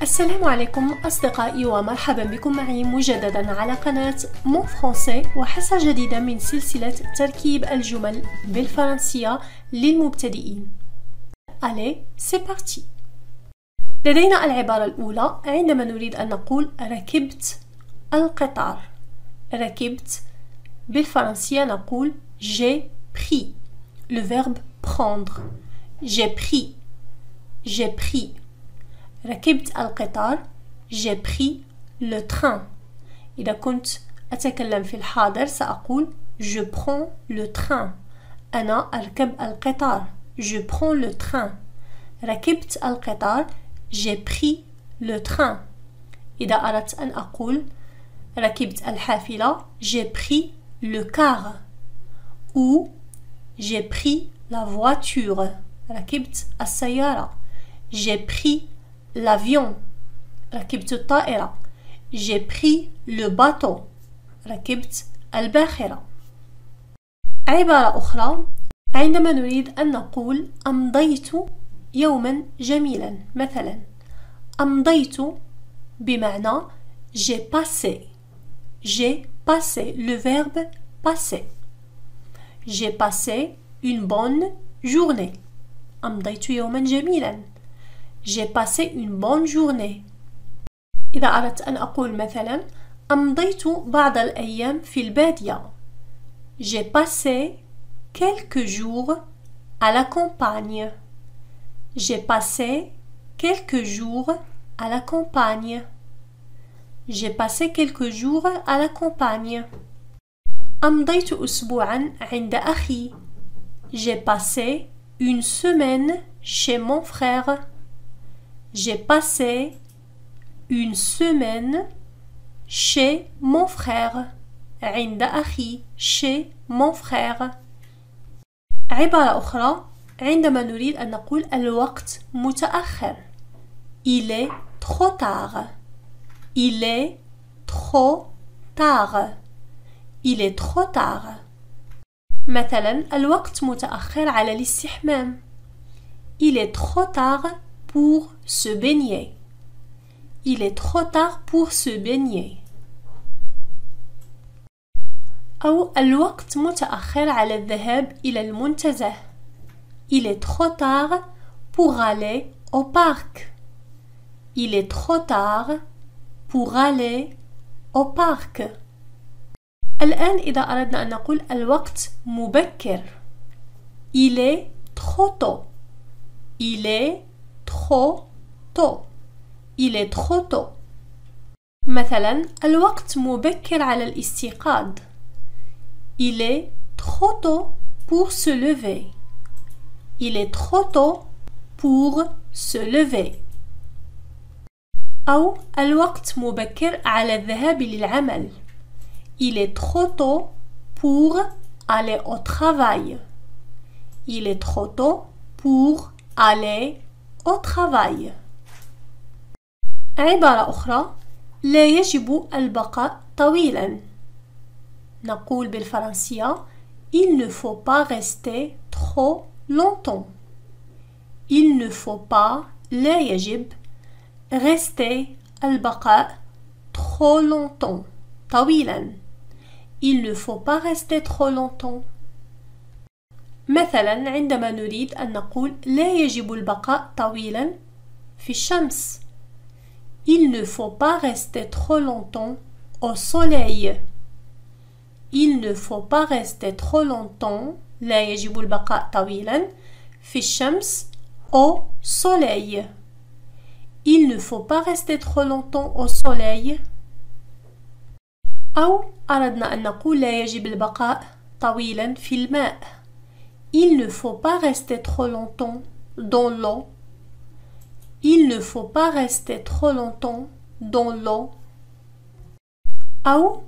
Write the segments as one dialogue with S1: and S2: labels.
S1: السلام عليكم أصدقائي ومرحبا بكم معي مجددا على قناة مون فرونسي وحصة جديدة من سلسلة تركيب الجمل بالفرنسية للمبتدئين. Allez, c'est parti. لدينا العبارة الأولى عندما نريد أن نقول ركبت القطار. ركبت بالفرنسية نقول j'ai pris. Le verbe prendre. J'ai pris. J'ai pris. ركبت القطار. J'ai pris le train. إذا كنت أتكلم في الحاضر سأقول je prends le train. أنا أركب القطار. Je prends le train. ركبت القطار. J'ai pris le train. إذا أردت أن أقول ركبت الحافلة. J'ai pris le car. Ou j'ai pris la voiture. ركبت السيارة. J'ai pris l'avion. ركبت الطائرة. J'ai pris le bateau. ركبت الباخرة. عبارة أخرى عندما نريد أن نقول أمضيت يوما جميلا. مثلا أمضيت بمعنى j'ai passé. J'ai passé. Le verbe passer. J'ai passé une bonne journée. أمضيت يوما جميلا. J'ai passé une bonne journée. إذا أردت أن أقول مثلا أمضيت بعض الأيام في البادية. J'ai passé quelques jours à la campagne. J'ai passé quelques jours à la campagne. J'ai passé quelques jours à la campagne. أمضيت أسبوعا عند أخي. J'ai passé une semaine chez mon frère. J'ai passé une semaine chez mon frère. عند أخي. Chez mon frère. عبارة أخرى عندما نريد أن نقول الوقت متأخر. Il est trop tard. Il est trop tard. Il est trop tard. مثلا الوقت متأخر على الاستحمام. Il est trop tard pour se baigner. Il est trop tard pour se baigner. أو الوقت متأخر على الذهاب إلى المنتزه. Il est trop tard pour aller au parc. Il est trop tard pour aller au parc. الآن إذا أردنا أن نقول الوقت مبكر. Il est trop tôt. Il est trop tôt. Il est trop tôt. مثلا الوقت مبكر على الاستيقاظ. Il est trop tôt pour se lever. Il est trop tôt pour se lever. أو الوقت مبكر على الذهاب للعمل. Il est trop tôt pour aller au travail. Il est trop tôt pour aller au travail. عبارة أخرى لا يجب البقاء طويلا. نقول بالفرنسية Il ne faut pas rester trop longtemps. Il ne faut pas لا يجب rester البقاء trop longtemps. طويلا. Il ne faut pas rester trop longtemps. مثلا عندما نريد أن نقول لا يجب البقاء طويلا في الشمس. Il ne faut pas rester trop longtemps au soleil. Il ne faut pas rester trop longtemps لا يجب البقاء طويلا في الشمس au soleil. Il ne faut pas rester trop longtemps au soleil. أو أردنا أن نقول لا يجب البقاء طويلا في الماء. Il ne faut pas rester trop longtemps dans l'eau. Il ne faut pas rester trop longtemps dans l'eau. أو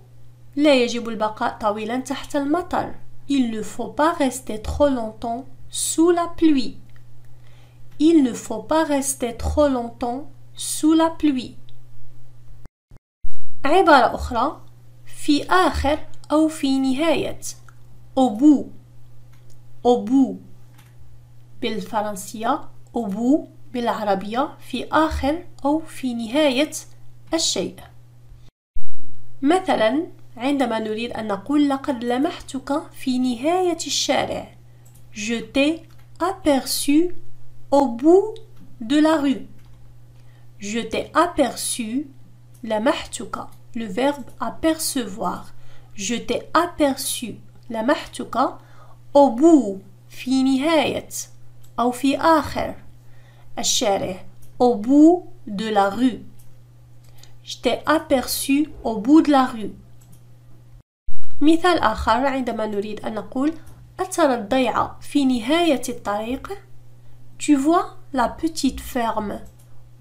S1: لا يجب البقاء طويلا تحت المطر. Il ne faut pas rester trop longtemps sous la pluie. Il ne faut pas rester trop longtemps sous la pluie. عبارة أخرى في آخر أو في نهاية. Au bout. Au bout. بالفرنسية au bout بالعربية في آخر أو في نهاية الشيء. مثلا عندما نريد أن نقول لقد لمحتك في نهاية الشارع. Je t'ai aperçu au bout de la rue. Je t'ai aperçu, لمحتك, le verbe apercevoir. Je t'ai aperçu, لمحتك, au bout, في نهاية أو في آخر الشارع. Au bout de la rue. Je t'ai aperçu au bout de la rue. مثال آخر عندما نريد أن نقول أترى الضيعة في نهاية الطريق. Tu vois la petite ferme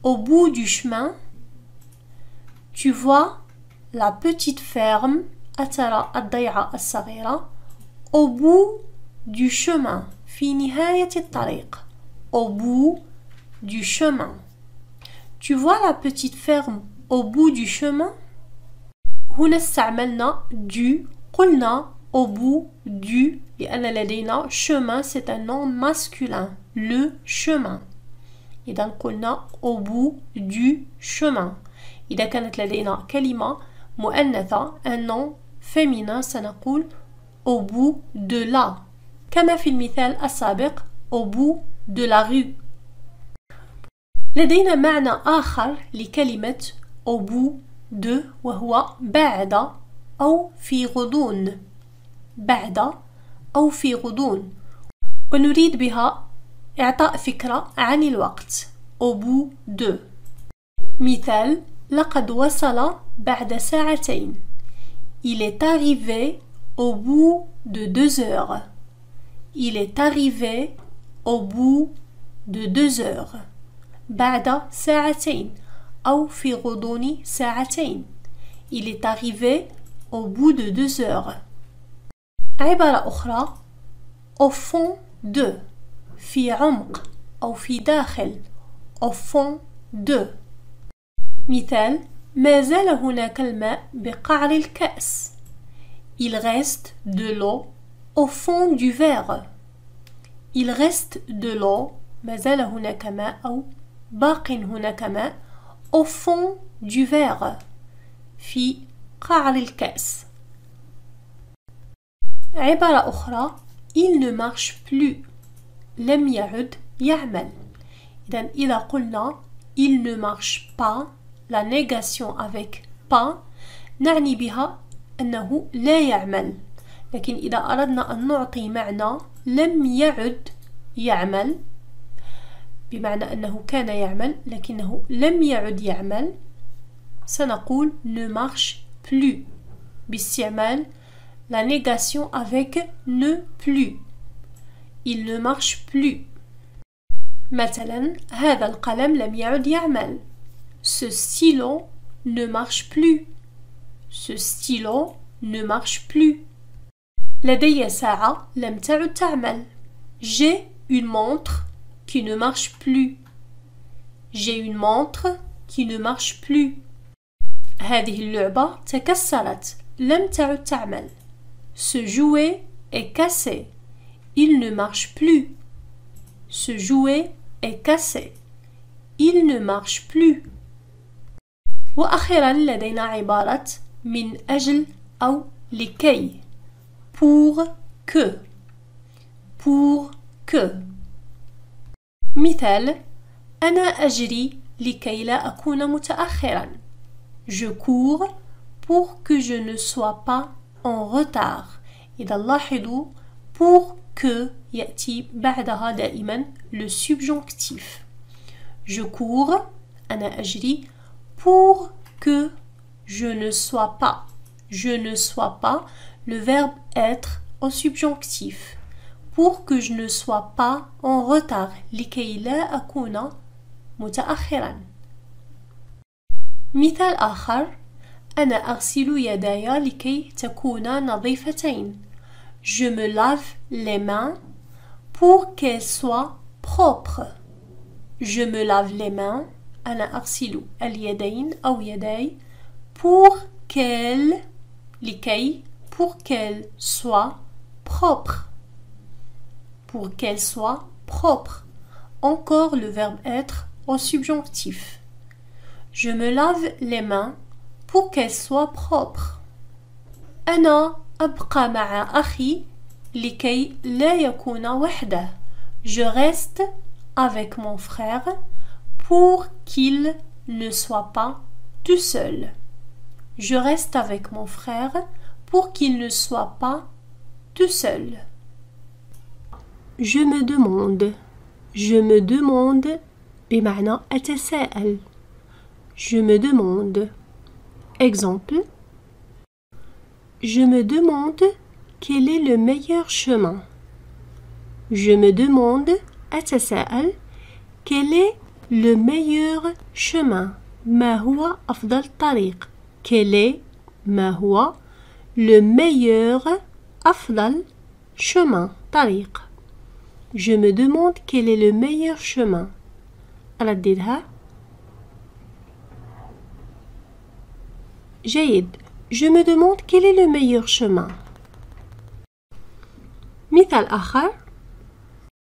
S1: au bout du chemin. Tu vois la petite ferme, أترى الضيعة الصغيرة, au bout du chemin, في نهاية الطريق. Au bout du chemin. Tu vois la petite ferme au bout du chemin. هنا استعملنا du, قلنا au bout du لأن لدينا chemin, c'est un nom masculin, le chemin. إذا قلنا au bout du chemin. إذا كانت لدينا كلمة مؤنثة un nom féminin سنقول au bout de la, كما في المثال السابق au bout de la rue. لدينا معنى آخر لكلمة au bout de وهو بعد أو في غضون. بعد أو في غضون ونريد بها إعطاء فكرة عن الوقت. au bout de. مثال لقد وصل بعد ساعتين. Il est arrivé au bout de 2 heures. Il est arrivé au bout de 2 heures. بعد ساعتين أو في غضون ساعتين. Il est arrivé au bout de 2 heures. عبارة أخرى au fond de, في عمق أو في داخل. au fond de. مثال ما زال هناك الماء بقعر الكأس. Il reste de l'eau au fond du verre. Il reste de l'eau, ما زال هناك ماء أو باق هناك ماء, au fond du verre, في قعر الكأس. عبارة أخرى il ne marche plus, لم يعد يعمل. إذا قلنا il ne marche pas, la négation avec pas نعني بها أنه لا يعمل. لكن إذا أردنا أن نعطي معنى لم يعد يعمل بمعنى أنه كان يعمل لكنه لم يعد يعمل سنقول ne marche plus باستعمال la négation avec ne plus. Il ne marche plus. مثلا هذا القلم لم يعد يعمل. Ce stylo ne marche plus. Ce stylo ne marche plus. لدي ساعة لم تعد تعمل. J'ai une montre qui ne marche plus. J'ai une montre qui ne marche plus. هذه اللعبة تكسرت لم تعد تعمل. Ce jouet est cassé. Il ne marche plus. Ce jouet est cassé. Il ne marche plus. وأخيرا لدينا عبارة من أجل أو لكي. Pour que. Pour que. مثال أنا أجري لكي لا أكون متأخرا. Je cours pour que je ne sois pas en retard. إذا لاحظوا pour que يأتي بعدها دائما le subjonctif. Je cours أنا أجري pour que je ne sois pas. Je ne sois pas, le verbe être au subjonctif. Pour que je ne sois pas en retard. لكي لا أكون متأخرا. مثال آخر أنا أغسل يداي لكي تكونا نظيفتين. Je me lave les mains pour qu'elles soient propres. Je me lave les mains أنا أغسل اليدين أو يداي pour qu'elles لكي pour qu'elles soient propres. Pour qu'elles soient propres. encore le verbe être au subjonctif. Je me lave les mains pour qu'elles soient propres. أنا أبقى مع أخي لكي لا يكون وحده. Je reste avec mon frère pour qu'il ne soit pas tout seul. Je reste avec mon frère pour qu'il ne soit pas tout seul. Je me demande. Je me demande بمعنى أتساءل. Je me demande. Exemple. Je me demande quel est le meilleur chemin. Je me demande أتساءل quel est le meilleur chemin. ما هو أفضل طريق. Quel est ما هو le meilleur أفضل chemin طريق. Je me demande quel est le meilleur chemin. رددها. جيد. Je me demande quel est le meilleur chemin. مثال آخر.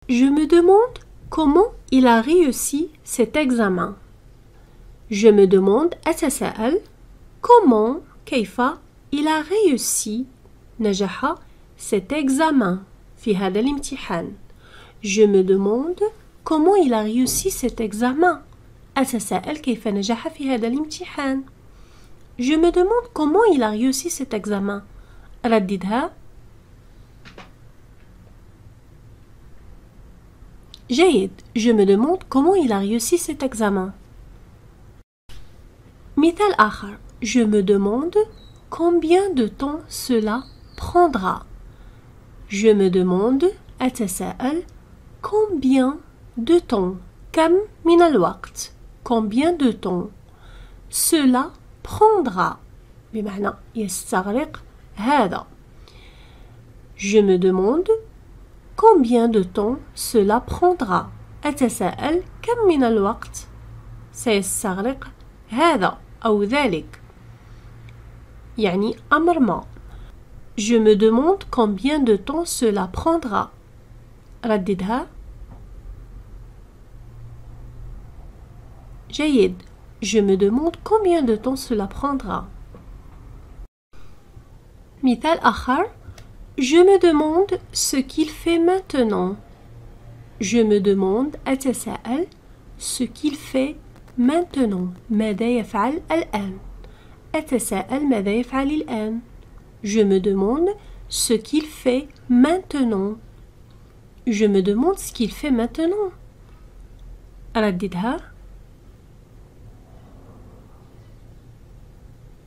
S1: Je me demande comment il a réussi cet examen. Je me demande أتساءل comment كيف il a réussi نجح cet examen في هذا الامتحان. Je me demande comment il a réussi cet examen. أتساءل كيف نجح في هذا الامتحان. Je me demande comment il a réussi cet examen. رددها. جيد. Je me demande comment il a réussi cet examen. مثال آخر. Je me demande combien de temps cela prendra. Je me demande أتساءل combien de temps. كم من الوقت. Combien de temps. Cela prendra. بمعنى يستغرق هذا. Je me demande combien de temps cela prendra. أتساءل كم من الوقت سيستغرق هذا أو ذلك. يعني أمر ما. Je me demande combien de temps cela prendra. رددها. جيد. Je me demande combien de temps cela prendra. مثال آخر. Je me demande ce qu'il fait maintenant. Je me demande أتساءل ce qu'il fait maintenant. ماذا يفعل الآن. أتساءل ماذا يفعل الآن. Je me demande ce qu'il fait maintenant. Je me demande ce qu'il fait maintenant. رددها.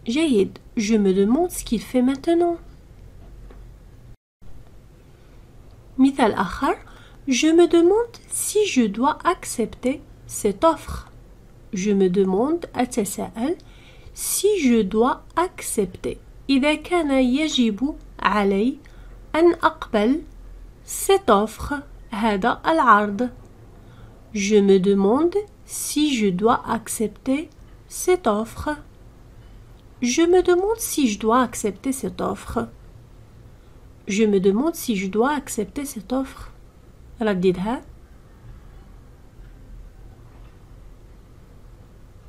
S1: جيد. Je me demande ce qu'il fait maintenant. مثال آخر. Je me demande si je dois accepter cette offre. Je me demande أتساءل si je dois accepter. إذا كان يجب علي أن أقبل cette offre. هذا العرض. Je me demande si je dois accepter cette offre. Je me demande si je dois accepter cette offre. Je me demande si je dois accepter cette offre. رددها.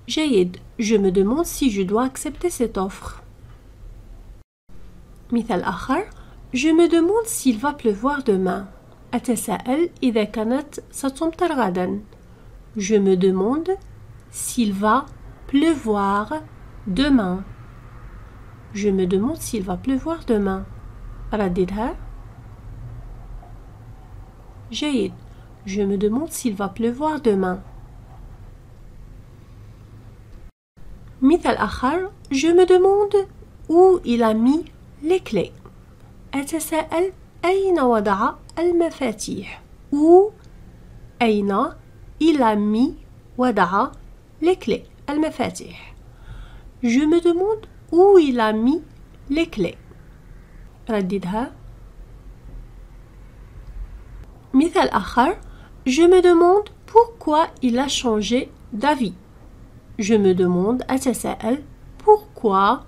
S1: جيد. Je me demande si je dois accepter cette offre. مثال آخر. Je me demande s'il va pleuvoir demain. أتساءل إذا كانت ستمطر غدا. Je me demande s'il va pleuvoir demain. Je me demande s'il va pleuvoir demain. رددها. جيد. Je me demande s'il va pleuvoir demain. مثال آخر. Je me demande où il a mis les clés. أتساءل أين وضع المفاتيح. Où أين il a mis وضع les clés. المفاتيح. Je me demande où il a mis les clés. رددها. مثال آخر. Je me demande pourquoi il a changé d'avis. Je me demande أتساءل pourquoi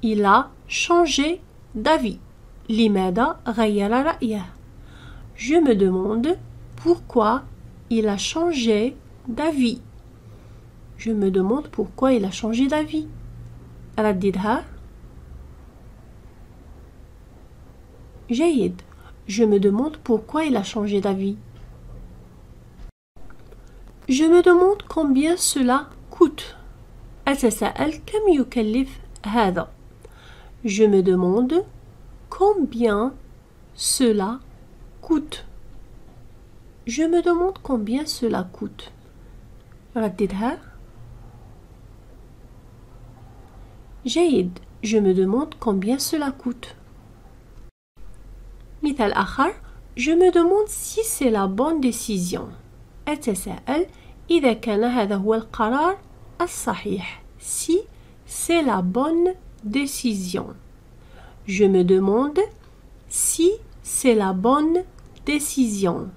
S1: il a changé d'avis. لماذا غير رأيه. Je me demande pourquoi il a changé d'avis. Je me demande pourquoi il a changé d'avis. رددها. جيد. Je me demande pourquoi il a changé d'avis. Je me demande combien cela coûte. أتساءل كم يكلف هذا. Je me demande combien cela coûte. Je me demande combien cela coûte. رددها. جيد. Je me demande combien cela coûte. مثال آخر. Je me demande si c'est la bonne décision. أتساءل إذا كان هذا هو القرار الصحيح. Si c'est la bonne décision. Je me demande si c'est la bonne décision.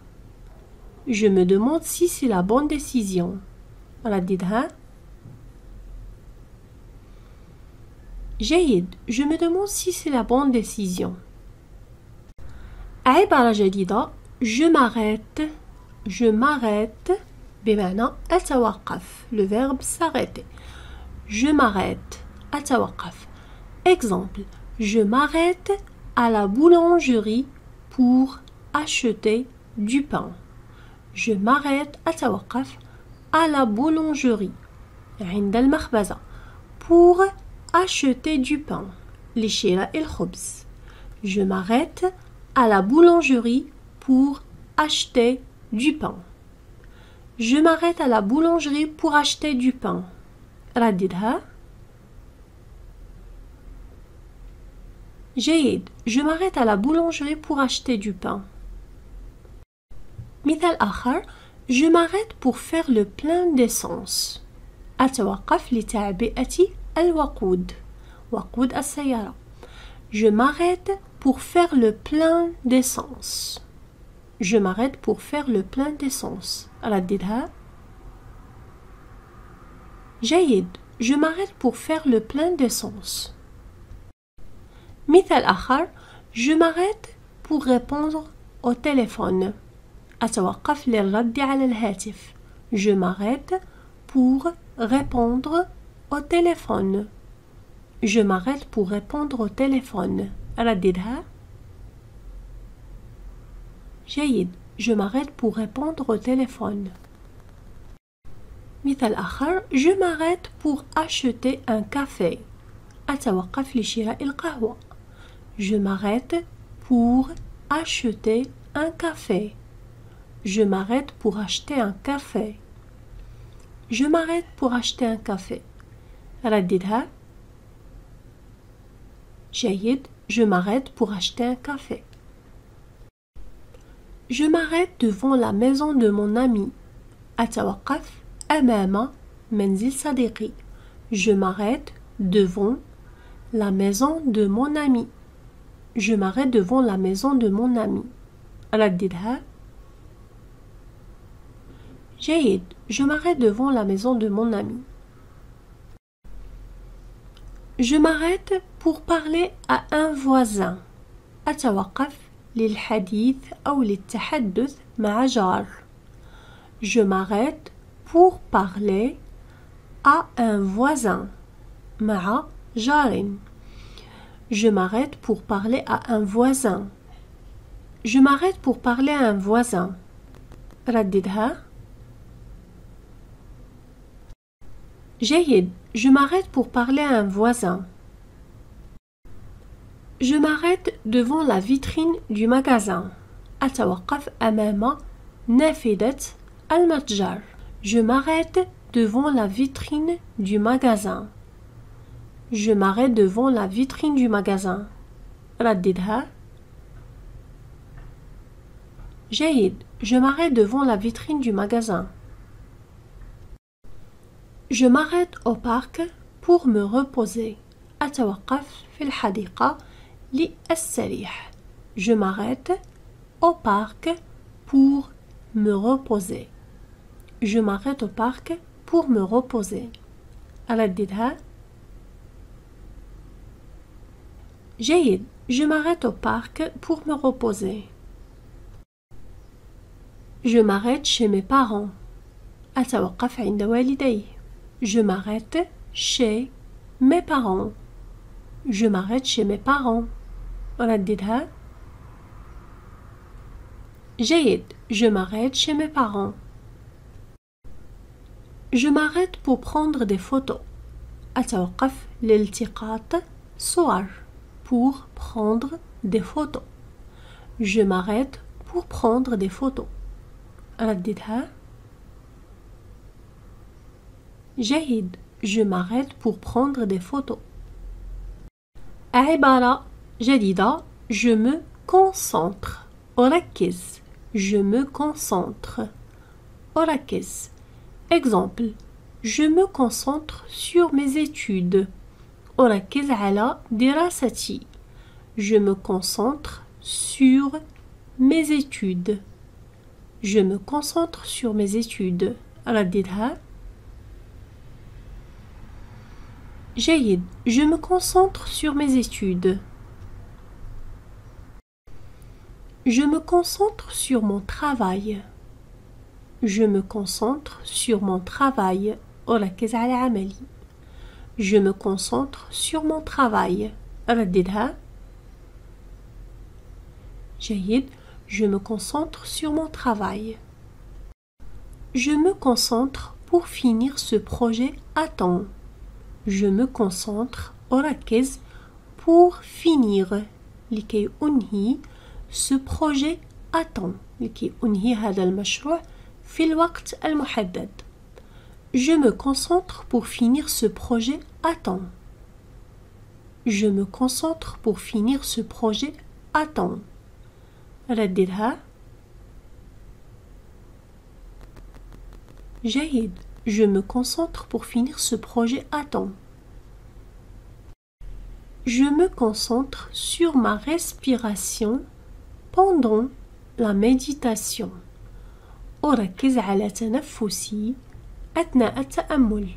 S1: Je me demande si c'est la bonne décision. رددها. جيد. Je me demande si c'est la bonne décision. عبارة جديدة. Je m'arrête. Je m'arrête بمعنى أتوقف. Le verbe s'arrêter. Je m'arrête. أتوقف. Exemple. Je m'arrête à la boulangerie pour acheter du pain. Je m'arrête أتوقف à la boulangerie عند المخبزة pour acheter du pain لشراء الخبز. Je m'arrête à la boulangerie pour acheter du pain. Je m'arrête à la boulangerie pour acheter du pain. رددها. جيد. Je m'arrête à la boulangerie pour acheter du pain. مثال آخر. Je m'arrête pour faire le plein d'essence. أتوقف لتعبئة الوقود. وقود السيارة. Je m'arrête pour faire le plein d'essence. Je m'arrête pour faire le plein d'essence. رددها. جيد. Je m'arrête pour faire le plein d'essence. مثال آخر. Je m'arrête pour répondre au téléphone. أتوقف للرد على الهاتف. Je m'arrête pour répondre au téléphone. Je m'arrête pour répondre au téléphone. رددها. جيد. Je m'arrête pour répondre au téléphone. مثال آخر. Je m'arrête pour acheter un café. أتوقف لشراء القهوة. Je m'arrête pour acheter un café. Je m'arrête pour acheter un café. Je m'arrête pour acheter un café. رددها. جيد. Je m'arrête pour acheter un café. Je m'arrête devant la maison de mon ami. أتوقف أمام منزل صديقي. Je m'arrête devant la maison de mon ami. Je m'arrête devant la maison de mon ami. رددها. جيد. Je m'arrête devant la maison de mon ami. Je m'arrête pour parler à un voisin. أتوقف للحديث أو للتحدث مع جار. Je m'arrête pour parler à un voisin. مع جار. Je m'arrête pour parler à un voisin. Je m'arrête pour parler à un voisin. رددها. جيد. Je m'arrête pour parler à un voisin. Je m'arrête devant la vitrine du magasin. أتوقف أمام نافذة المتجر. Je m'arrête devant la vitrine du magasin. Je m'arrête devant la vitrine du magasin. رددها. جيد. Je m'arrête devant la vitrine du magasin. Je m'arrête au parc pour me reposer. أتوقف في الحديقة للسريح. Je m'arrête au parc pour me reposer. Je m'arrête au parc pour me reposer. رددها. جيد. Je m'arrête au parc pour me reposer. Je m'arrête chez mes parents. أتوقف عند والدي. Je m'arrête chez mes parents. Je m'arrête chez mes parents. رددها. جيد. Je m'arrête chez mes parents. Je m'arrête pour prendre des photos. أتوقف لالتقاط صور. Pour prendre des photos. Je m'arrête pour prendre des photos. رددها. جيد. Je m'arrête pour prendre des photos. عبارة جديدة. Je me concentre. أركز. Je me concentre. أركز. Exemple. Je me concentre sur mes études. أركز على دراستي. Je me concentre sur mes études. Je me concentre sur mes études. رددها. جيد. Je me concentre sur mes études. Je me concentre sur mon travail. Je me concentre sur mon travail. أركز على عملي. Je me concentre sur mon travail. رددها. جيد. Je me concentre sur mon travail. Je me concentre pour finir ce projet à temps. Je me concentre أركز pour finir لكي أنهي ce projet à temps لكي أنهي هذا المشروع في الوقت المحدد. Je me concentre pour finir ce projet à temps. Je me concentre pour finir ce projet à temps. رددها. جيد. Je me concentre pour finir ce projet à temps. Je me concentre sur ma respiration pendant la méditation. أركز على تنفسي أثناء التأمل.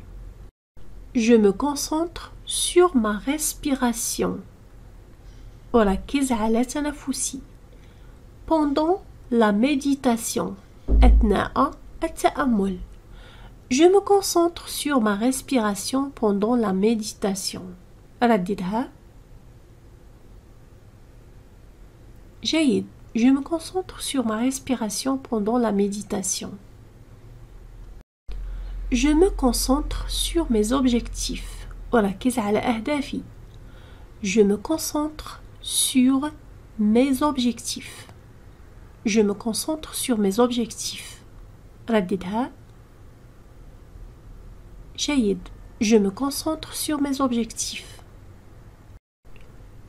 S1: Je me concentre sur ma respiration. أركز على تنفسي pendant la méditation أثناء التأمل. Je me concentre sur ma respiration pendant la méditation. رددها. جيد. Je me concentre sur ma respiration pendant la méditation. Je me concentre sur mes objectifs. أركز على أهدافي. Je me concentre sur mes objectifs. Je me concentre sur mes objectifs. رددها. جيد. Je me concentre sur mes objectifs.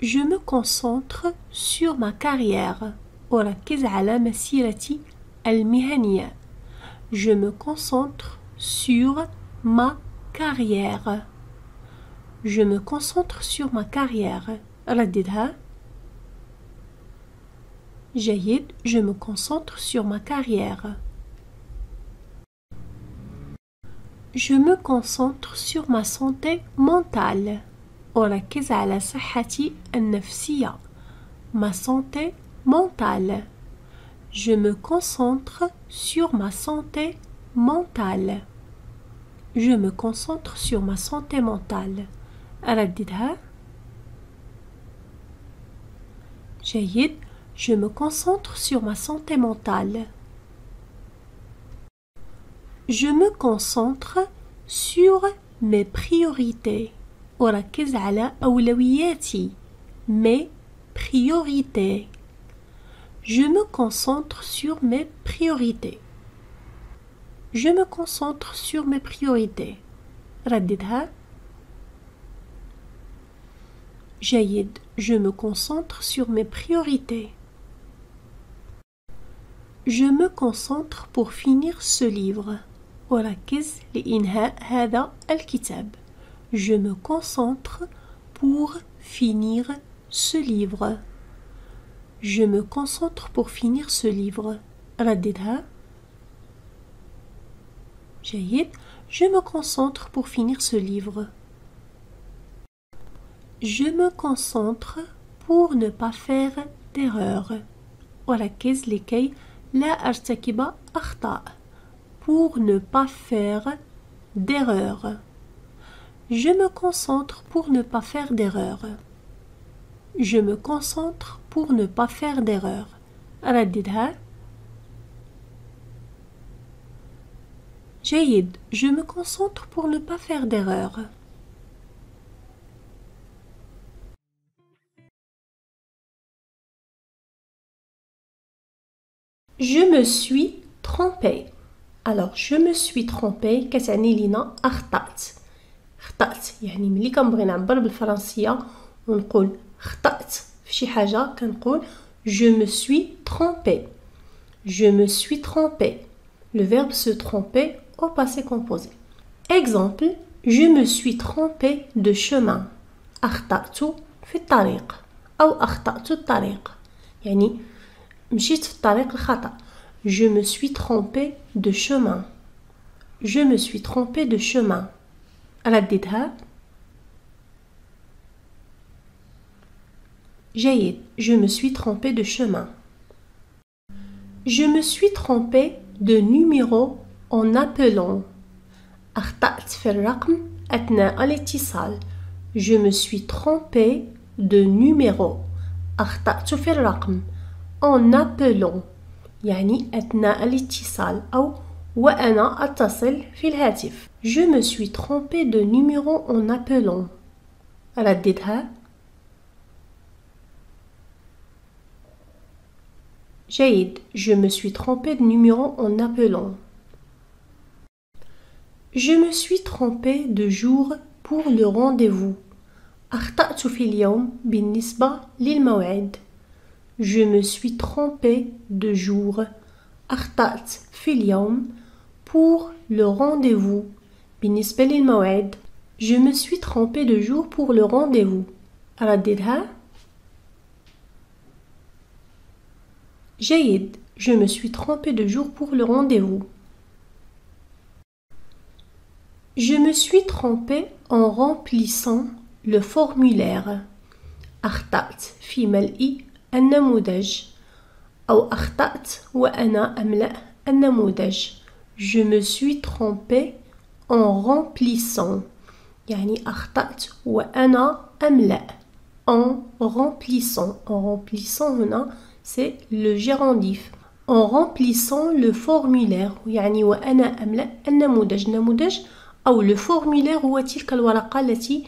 S1: Je me concentre sur ma carrière. أركز على مسيرتي المهنية. Je me concentre sur ma carrière. Je me concentre sur ma carrière. رددها. جيد. Je me concentre sur ma carrière. Je me concentre sur ma santé mentale. أركز على صحتي النفسية. Ma santé mentale. Je me concentre sur ma santé mentale. Je me concentre sur ma santé mentale. أرددها. جيد. Je me concentre sur ma santé mentale. Je me concentre sur mes priorités. أركز على أولوياتي. Mes priorités. Je me concentre sur mes priorités. Je me concentre sur mes priorités. رددها. جيد. Je me concentre sur mes priorités. Je me concentre pour finir ce livre. أركز لإنهاء هذا الكتاب. Je me concentre pour finir ce livre. Je me concentre pour finir ce livre. رددها. جيد. Je me concentre pour finir ce livre. Je me concentre pour ne pas faire d'erreur. أركز لكي لا أرتكب أخطاء. Pour ne pas faire d'erreur. Je me concentre pour ne pas faire d'erreur. Je me concentre pour ne pas faire d'erreur. رددها. جيد. Je me concentre pour ne pas faire d'erreur. Je me suis trompé. Alors, je me suis trompé كتعني لينا أخطأت. خطأت يعني ملي كنبغي نعبر بالفرنسية ونقول خطأت في شي حاجة كنقول je me suis trompé. Je me suis trompé. Le verbe se tromper au passé composé. Exemple, je me suis trompé de chemin. أخطأت في الطريق أو أخطأت الطريق يعني مشيت في الطريق الخطأ. Je me suis trompé de chemin. Je me suis trompé de chemin. رددها. جيد. Je me suis trompé de chemin. Je me suis trompé de numéro en appelant. أخطأت في الرقم أثناء الاتصال. Je me suis trompé de numéro. أخطأت في الرقم en appelant يعني أثناء الاتصال أو وأنا أتصل في الهاتف. Je me suis trompé de numéro en appelant. رددها. جيد. Je me suis trompé de numéro en appelant. Je me suis trompé de jour pour le rendez-vous. أخطأت في اليوم بالنسبة للموعد. Je me suis trompé de jour. أخطأت في اليوم pour le rendez-vous. بالنسبة للموعد. Je me suis trompé de jour pour le rendez-vous. رددها. جيد. Je me suis trompé de jour pour le rendez-vous. Je me suis trompé en remplissant le formulaire. أخطأت في ملء النموذج أو أخطأت وأنا أملأ النموذج. Je me suis trompé en remplissant يعني أخطأت وأنا أملأ en remplissant. En remplissant هنا c'est le gérondif. En remplissant le formulaire يعني وأنا أملأ النموذج. نموذج أو le formulaire هو تلك الورقة التي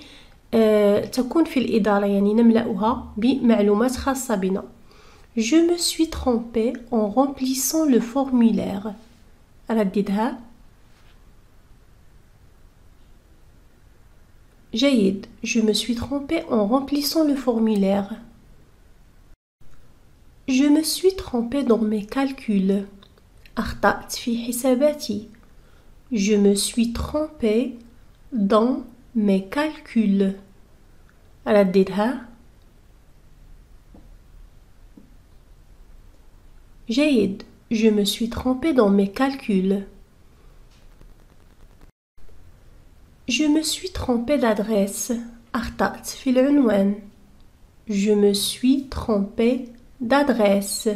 S1: تكون في الإدارة يعني نملأها بمعلومات خاصة بنا. Je me suis trompé en remplissant le formulaire. رددها. جيد. Je me suis trompé en remplissant le formulaire. Je me suis trompé dans mes calculs. أخطأت في حساباتي. Je me suis trompé dans mes calculs. رددها. جيد. Je me suis trompé dans mes calculs. Je me suis trompé d'adresse. أخطأت في العنوان. Je me suis trompé d'adresse.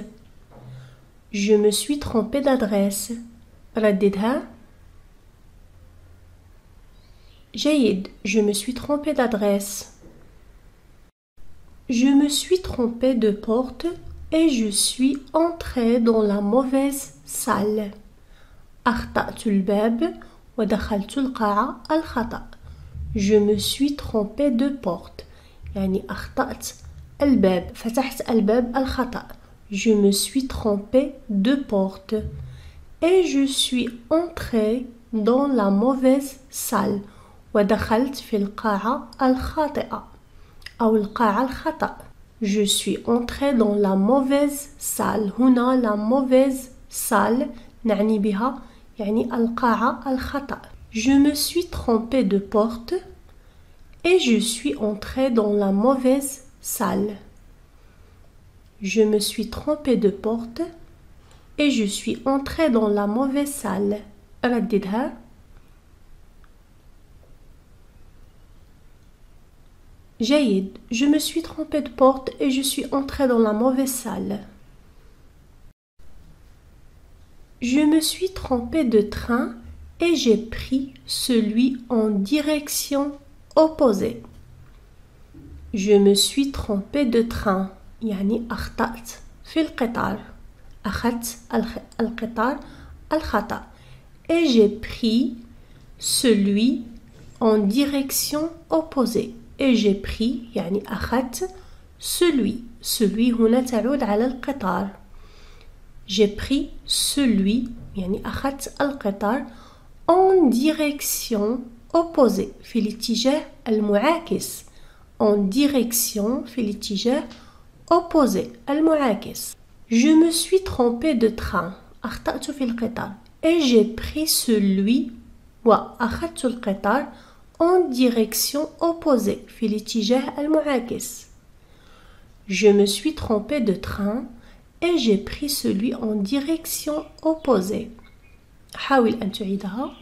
S1: Je me suis trompé d'adresse. رددها. جيد. Je me suis trompé d'adresse. Je me suis trompé de porte et je suis entré dans la mauvaise salle. أخطأت الباب ودخلت القاعة الخطأ. Je me suis trompé de porte يعني أخطأت الباب فتحت الباب الخطأ. Je me suis trompé de porte et je suis entré dans la mauvaise salle ودخلت في القاعة الخاطئة أو القاعة الخطأ. Je suis entré dans la mauvaise salle. هنا la mauvaise salle نعني بها يعني القاعة الخطأ. Je me suis trompé de porte et je suis entré dans la mauvaise salle. Je me suis trompé de porte et je suis entré dans la mauvaise salle. رددها. جيد. Je me suis trompé de porte et je suis entré dans la mauvaise salle. Je me suis trompé de train et j'ai pris celui en direction opposée. Je me suis trompé de train يعني أخطأت في القطار أخذت القطار الخطأ et j'ai pris celui en direction opposée et j'ai pris يعني أخذت celui هنا تعود على القطار j'ai pris celui يعني أخذت القطار en direction opposée في الاتجاه المعاكس en direction في الاتجاه opposé المعاكس je me suis trompé de train أخطأت في القطار et j'ai pris celui وأخذت القطار en direction opposée في الاتجاه المعاكس je me suis trompé de train et j'ai pris celui en direction opposée حاول أن تعيدها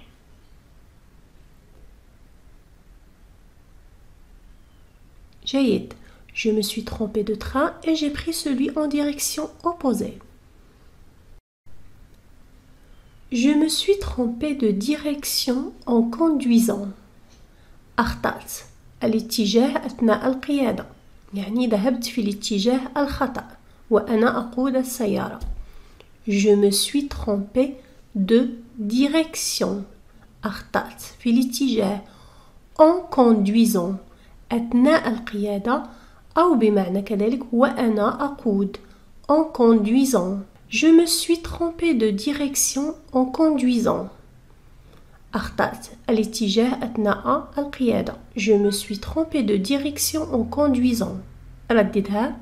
S1: جيد je me suis trompé de train et j'ai pris celui en direction opposée je me suis trompé de direction en conduisant أخطأت الاتجاه أثناء القيادة يعني ذهبت في الاتجاه الخطأ وأنا أقود السيارة je me suis trompé de direction أخطأت في الاتجاه en conduisant أثناء القيادة أو بمعنى كذلك وأنا أقود en conduisant je me suis trompé de direction en conduisant أخطأت الاتجاه أثناء القيادة je me suis trompé de direction en conduisant رددها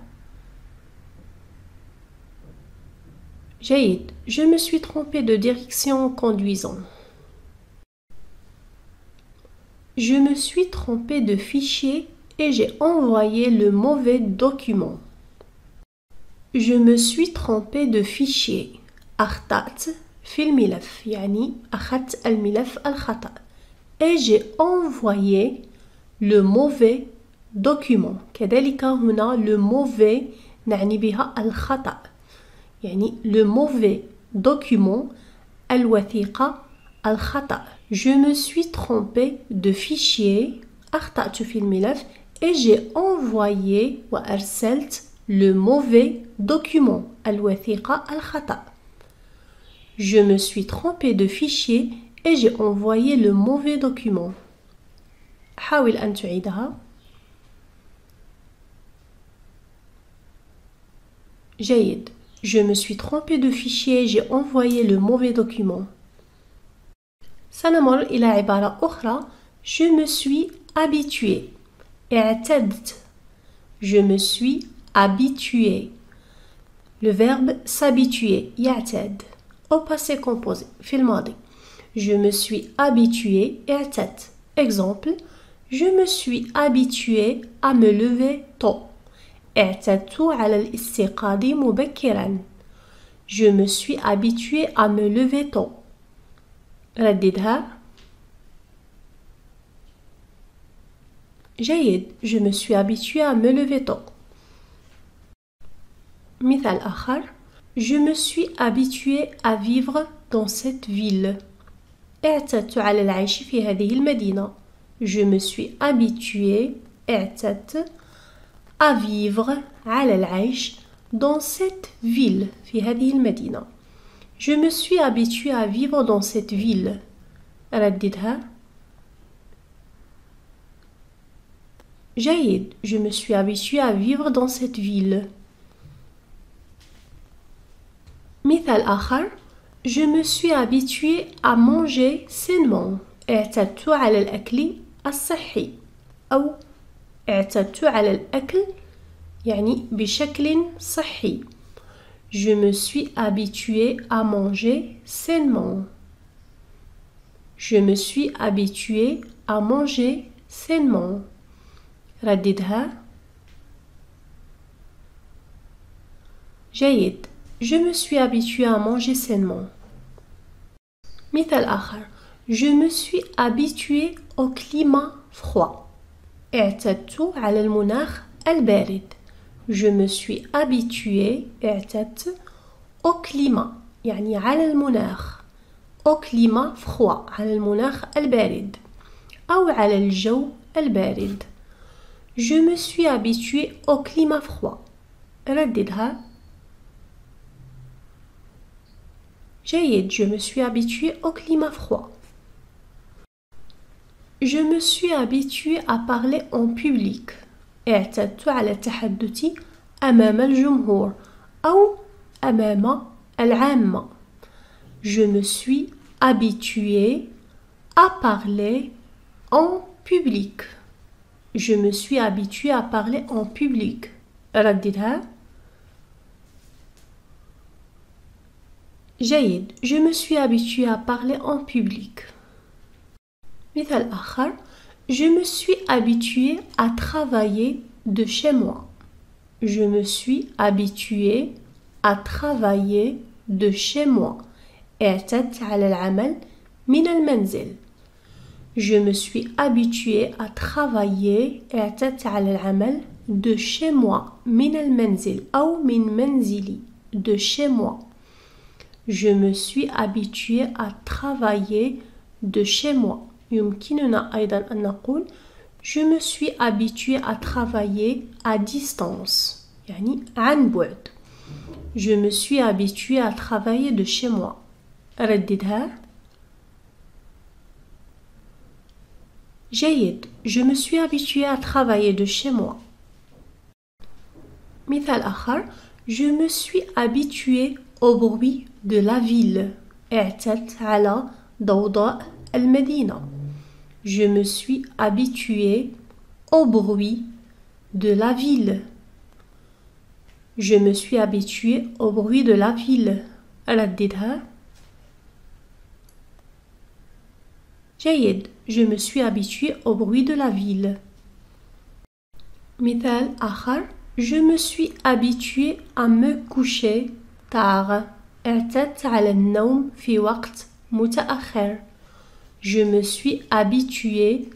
S1: جيد je me suis trompé de direction en conduisant je me suis trompé de fichier et j'ai envoyé le mauvais document je me suis trompé de fichier أخطأت في الملف يعني أخذت الملف الخطأ et j'ai envoyé le mauvais document كذلك هنا le mauvais نعني بها الخطأ يعني le mauvais document الوثيقة الخطأ je me suis trompé de fichier أخطأت في الملف et j'ai envoyé وأرسلت le mauvais document الوثيقة الخطأ je me suis trompé de fichier et j'ai envoyé le mauvais document حاول أن تعيدها جيد je me suis trompé de fichier et j'ai envoyé le mauvais document سنمر إلى عبارة أخرى je me suis habitué اعتدت je me suis habitué le verbe s'habituer يعتاد au passé composé في الماضي je me suis habitué اعتدت exemple je me suis habitué à me lever tôt اعتدت على الاستيقاظ مبكرا je me suis habitué à me lever tôt رددها جيد je me suis habitué à me lever tôt مثال آخر je me suis habitué à vivre dans cette ville اعتدت على العيش في هذه المدينة je me suis habitué اعتدت à vivre على العيش dans cette ville في هذه المدينة je me suis habitué à vivre dans cette ville رددها جيد je me suis habitué à vivre dans cette ville مثال آخر je me suis habitué à manger sainement اعتدت على الأكل الصحي أو اعتدت على الأكل يعني بشكل صحي je me suis habitué à manger sainement je me suis habitué à manger sainement رددها جيد je me suis habitué à manger sainement مثال آخر je me suis habitué au climat froid اعتدت على المناخ البارد je me suis habitué اعتدت au climat يعني على المناخ. au climat froid على المناخ البارد أو على الجو البارد. Je me suis habitué au climat froid. رددها. جيد. Je me suis habitué au climat froid. Je me suis habitué à parler en public. اعتدت على التحدث أمام الجمهور أو أمام العامة. Je me suis habitué à parler en public. Je me suis habitué à parler en public. رددها. جيد. Je me suis habitué à parler en public. مثال آخر. Je me suis habitué à travailler de chez moi. Je me suis habitué à travailler de chez moi. اعتدت على العمل من المنزل. Je me suis habitué à travailler. اعتدت على العمل de chez moi. من المنزل أو من منزلي. De chez moi. Je me suis habitué à travailler de chez moi. يمكننا أيضا أن نقول Je me suis habitué à travailler à distance. يعني عن بعد. Je me suis habitué à travailler de chez moi. رددها. جيد. Je me suis habitué à travailler de chez moi. مثال آخر. Je me suis habitué au bruit de la ville. اعتدت على ضوضاء المدينة. Je me suis habitué au bruit de la ville. Je me suis habitué au bruit de la ville. رددها. جيد. Je me suis habitué au bruit de la ville. مثال آخر. Je me suis habitué à me coucher tard. اعتدت على النوم في وقت متأخر. Je me suis habitué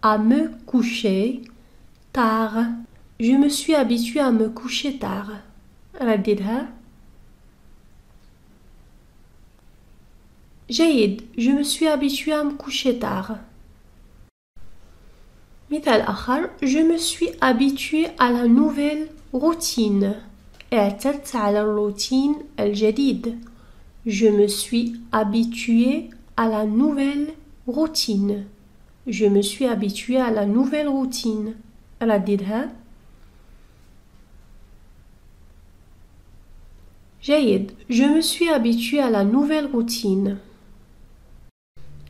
S1: à me coucher tard. Je me suis habitué à me coucher tard. رددها. جيد. Je me suis habitué à me coucher tard. مثال آخر. Je me suis habitué à la nouvelle routine. اعتدت على الروتين الجديد. Je me suis habitué à la nouvelle routine. Je me suis habitué à la nouvelle routine. رددها. جيد. Je me suis habitué à la nouvelle routine.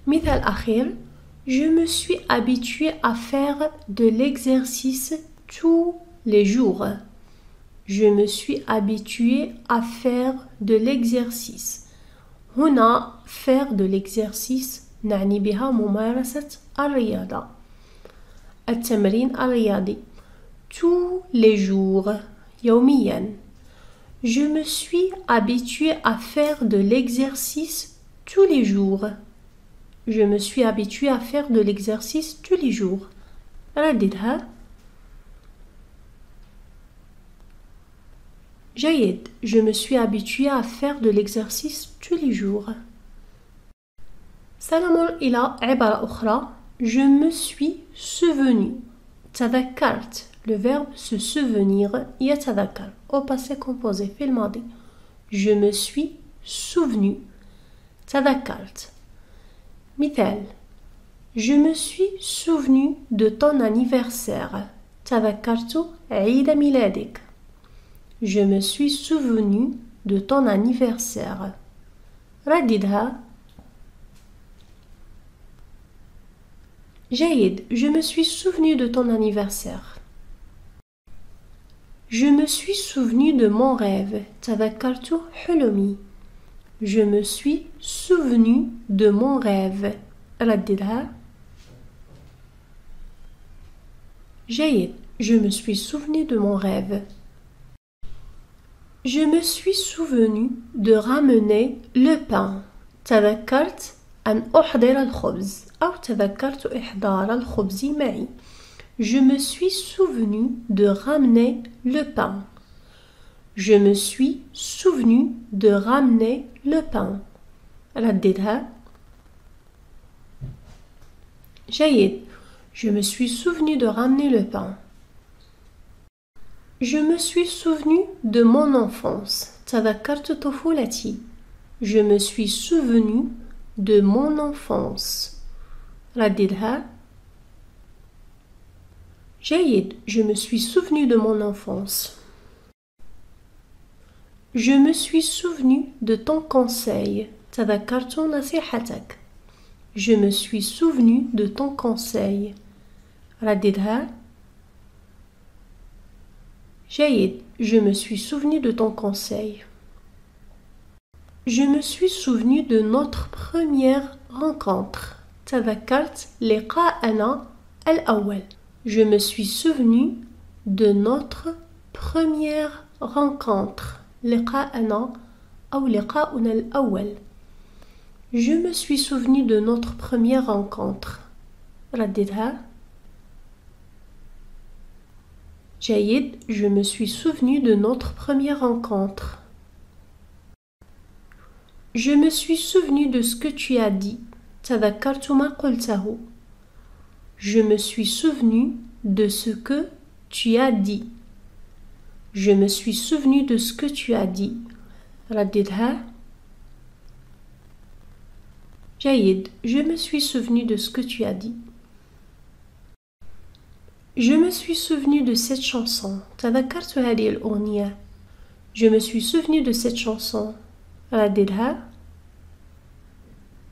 S1: مثال أخير. Je me suis habitué à faire de l'exercice tous les jours. Je me suis habitué à faire de l'exercice. هنا faire de l'exercice نعني بها ممارسة الرياضة. التمرين الرياضي. Tous les jours. يوميا. Je me suis habitué à faire de l'exercice tous les jours. Je me suis habitué à faire de l'exercice tous les jours. رددها. جيد. Je me suis habitué à faire de l'exercice tous les jours. سنمر إلى عبارة أخرى. Je me suis souvenu. تذكرت. Le verbe se souvenir يتذكر. Au passé composé في الماضي. Je me suis souvenu. تذكرت. مثال. Je me suis souvenu de ton anniversaire. تذكرت عيد ميلادك. Je me suis souvenu de ton anniversaire. رددها. جيد. Je me suis souvenu de ton anniversaire. Je me suis souvenu de mon rêve. تذكرت حلمي. Je me suis souvenu de mon rêve. رددها. جيد. Je me suis souvenu de mon rêve. Je me suis souvenu de ramener le pain. تذكرت أن أحضر الخبز أو تذكرت إحضار الخبز معي. Je me suis souvenu de ramener le pain. Je me suis souvenu de ramener le pain. رددها. جيد. Je me suis souvenu de ramener le pain. Je me suis souvenu de mon enfance. تذكرت طفولتي. Je me suis souvenu de mon enfance. رددها. جيد. Je me suis souvenu de mon enfance. Je me suis souvenu de ton conseil. تذكرت نصيحتك. Je me suis souvenu de ton conseil. رددها. جيد. Je me suis souvenu de ton conseil. Je me suis souvenu de notre première rencontre. تذكرت لقاءنا الأول. Je me suis souvenu de notre première rencontre. لقاءنا أو لقاؤنا الأول. Je me suis souvenu de notre première rencontre. رددها. جيد. Je me suis souvenu de notre première rencontre. Je me suis souvenu de ce que tu as dit. تذكرت ما قلته. Je me suis souvenu de ce que tu as dit. Je me suis souvenu de ce que tu as dit. رددها. جيد. Je me suis souvenu de ce que tu as dit. Je me suis souvenu de cette chanson. تذكرت هذه الأغنية. Je me suis souvenu de cette chanson. رددها.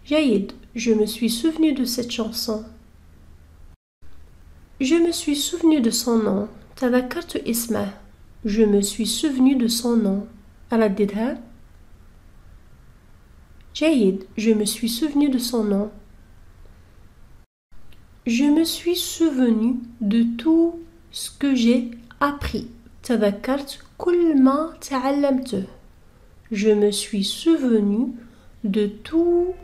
S1: جيد. Je me suis souvenu de cette chanson. Je me suis souvenu de son nom. تذكرت اسمه. Je me suis souvenu de son nom. رددها. جيد. Je me suis souvenu de son nom. Je me suis souvenu de tout ce que j'ai appris. تذكرت كل ما تعلمته. Je me suis souvenu de tout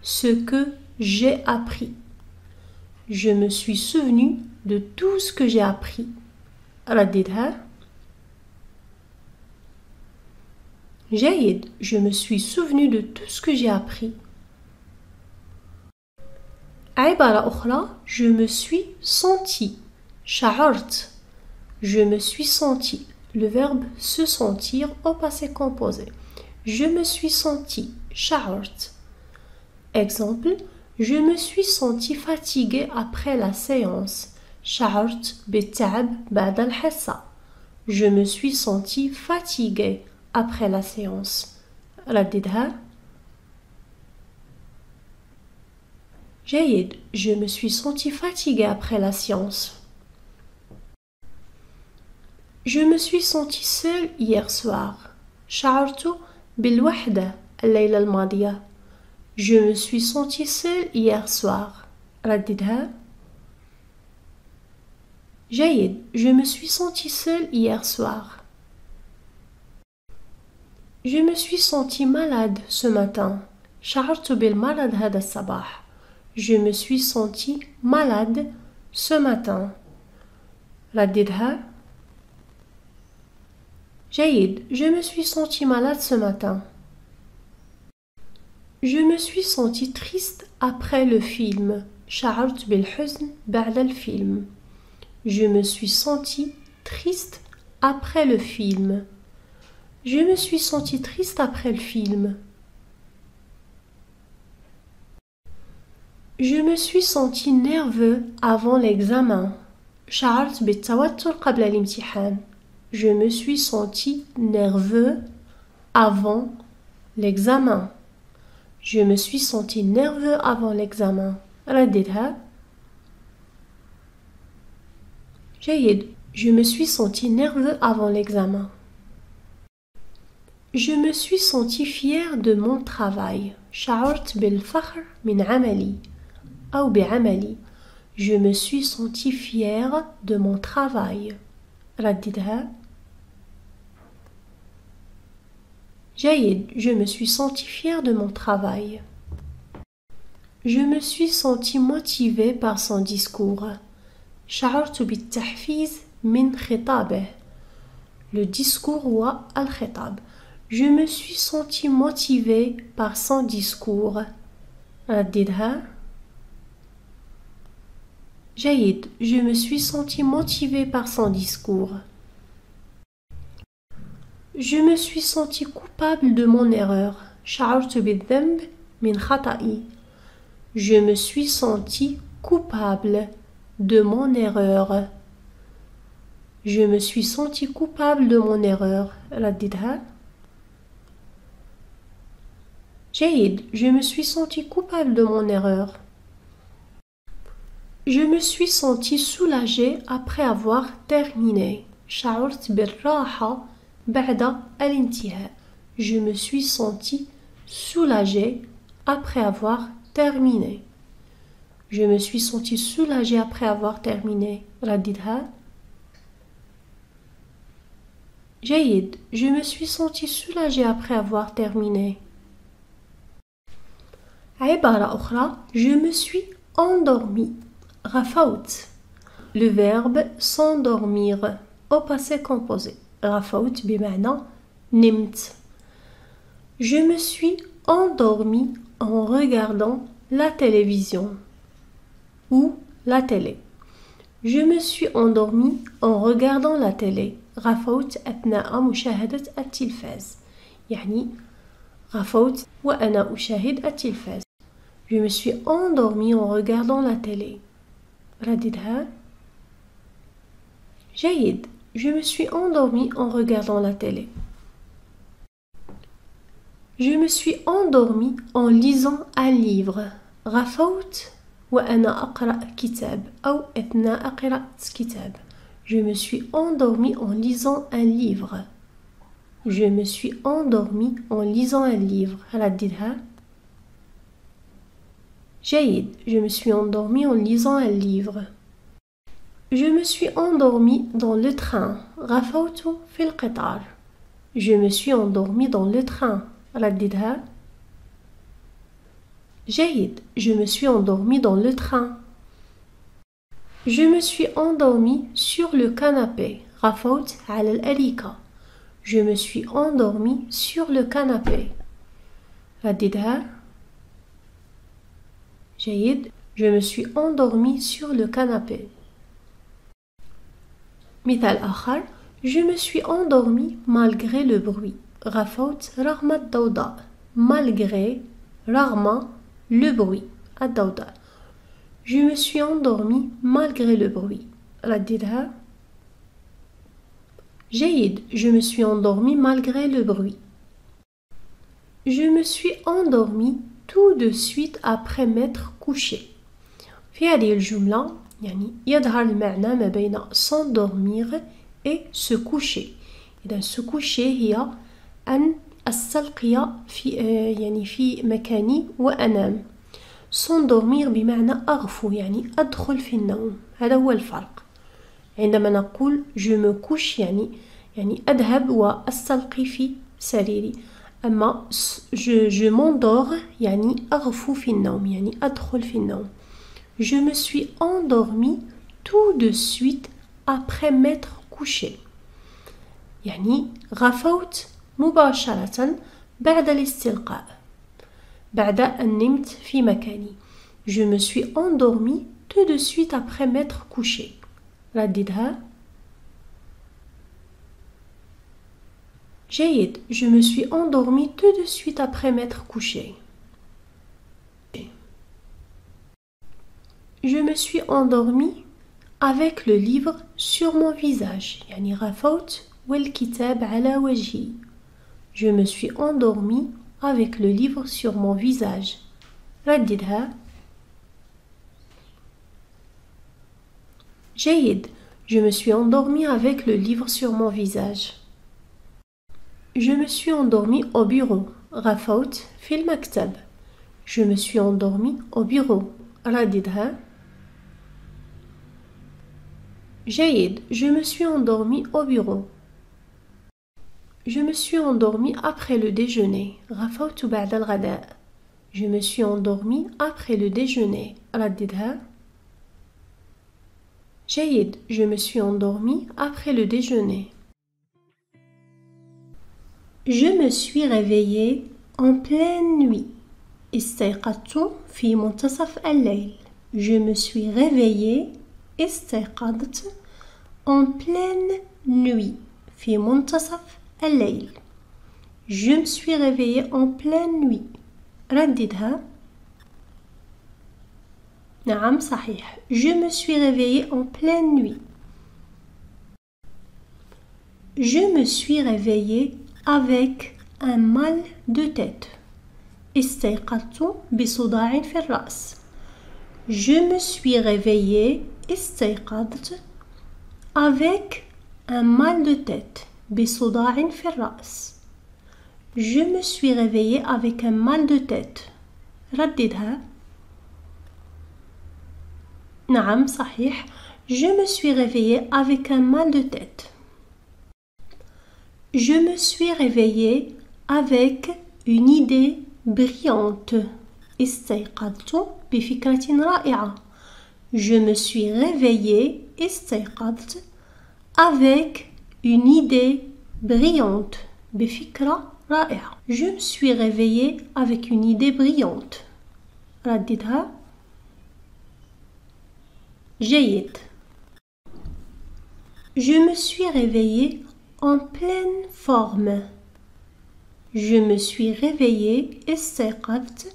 S1: ce que j'ai appris. Je me suis souvenu de tout ce que j'ai appris. رددها. جيد. Je me suis souvenu de tout ce que j'ai appris. عبارة أخرى. Je me suis senti. شعرت. Je me suis senti. Le verbe se sentir au passé composé. Je me suis senti. شعرت. Exemple. Je me suis senti fatigué après la séance. شعرت بالتعب بعد الحصة. Je me suis senti fatigué après la séance. رددها. جيد. Je me suis senti fatigué après la séance. Je me suis senti seul hier soir. شعرت بالوحدة الليلة الماضية. Je me suis senti seul hier soir. رددها. جيد. Je me suis senti seul hier soir. Je me suis senti malade ce matin. شعرت بالمرض هذا الصباح. Je me suis senti malade ce matin. رددها. جيد. Je me suis senti malade ce matin. Je me suis senti triste après le film. شعرت بالحزن بعد الفيلم. Je me suis senti triste après le film. Je me suis senti triste après le film. Je me suis senti nerveux avant l'examen. شعرت بالتوتر قبل الامتحان. Je me suis senti nerveux avant l'examen. Je me suis senti nerveux avant l'examen. رددها. جيد. Je me suis senti nerveux avant l'examen. Je me suis senti fier de mon travail. شعرت بالفخر من عملي أو بعملي. Je me suis senti fier de mon travail. رددها. جيد. Je me suis senti fier de mon travail. Je me suis senti motivé par son discours. شعرت بالتحفيز من خطابه. Le discours هو الخطاب. Je me suis senti motivé par son discours. رددها. جيد. Je me suis senti motivé par son discours. Je me suis senti coupable de mon erreur. شعرت بالذنب من خطئي. Je me suis senti coupable de mon erreur. Je me suis senti coupable de mon erreur. رددها. جيد. Je me suis senti coupable de mon erreur. Je me suis senti soulagé après avoir terminé. شعرت بالراحة بعد الانتهاء. Je me suis senti soulagé après avoir terminé. Je me suis senti soulagé après avoir terminé. رددها. جيد. Je me suis senti soulagé après avoir terminé. عبارة أخرى. Je me suis endormi. غفوت. Le verbe s'endormir au passé composé. غفوت بمعنى نمت. Je me suis endormi en regardant la télévision ou la télé. Je me suis endormi en regardant la télé. غفوت أثناء مشاهدة التلفاز. يعني غفوت وأنا أشاهد التلفاز. Je me suis endormi en regardant la télé. رددها. جيد. Je me suis endormi en regardant la télé. Je me suis endormi en lisant un livre. غفوت وأنا أقرأ كتاب أو أثناء قراءة كتاب. Je me suis endormi en lisant un livre. Je me suis endormi en lisant un livre. رددها. جيد. Je me suis endormi en lisant un livre. Je me suis endormi dans le train. غفوت في القطار. Je me suis endormi dans le train. رددها. جيد. Je me suis endormi dans le train. Je me suis endormi sur le canapé. غفوت على الأريكة. Je me suis endormi sur le canapé. رددها. جيد. Je me suis endormi sur le canapé. مثال آخر. Je me suis endormi malgré le bruit. غفوت رغم الضوضاء. Malgré رغم le bruit. الضوضاء. Je me suis endormi malgré le bruit. رددها. جيد. Je me suis endormi malgré le bruit. Je me suis endormi tout de suite après m'être couché. في هذه الجملة يعني يظهر المعنى ما بين s'endormir et se coucher. إذا se coucher هي أن أستلقي في مكاني وأنام. s'endormir بمعنى أغفو يعني أدخل في النوم. هذا هو الفرق. عندما نقول je me couche يعني أذهب وأستلقي في سريري. أما je m'endors يعني أغفو في النوم يعني أدخل في النوم. Je me suis endormi tout de suite après m'être couché. يعني غفوت مباشرة بعد الاستلقاء. بعد أن نمت في مكاني. Je me suis endormi tout de suite après m'être couché. رددها. جيد. Je me suis endormi tout de suite après m'être couché. Je me suis endormi avec le livre sur mon visage. يعني غفوت والكتاب على وجهي. Je me suis endormi avec le livre sur mon visage. رددها. جيد. Je me suis endormi avec le livre sur mon visage. Je me suis endormi au bureau. غفوت في المكتب. Je me suis endormi au bureau. رددها. جيد. Je me suis endormi au bureau. Je me suis endormi après le déjeuner. غفوت بعد الغداء. Je me suis endormi après le déjeuner. رددها. جيد. Je me suis endormi après le déjeuner. Je me suis réveillée en pleine nuit. استيقظت في منتصف الليل. Je me suis réveillée استيقظت en pleine nuit في منتصف الليل. Je me suis réveillée en pleine nuit. رددها. نعم صحيح. Je me suis réveillée en pleine nuit. Je me suis réveillée avec un mal de tête. استيقظت بصداع في الرأس. Je me suis réveillée استيقظت avec un mal de tête بصداع في الرأس. Je me suis réveillée avec un mal de tête. رددها. نعم صحيح. Je me suis réveillée avec un mal de tête. Je me suis réveillée avec une idée brillante. استيقظت بفكرة رائعة. Je me suis réveillée استيقظت avec une idée brillante. بفكرة رائعة. Je me suis réveillée avec une idée brillante. رددها. جيد. Je me suis réveillée en pleine forme. Je me suis réveillée استيقظت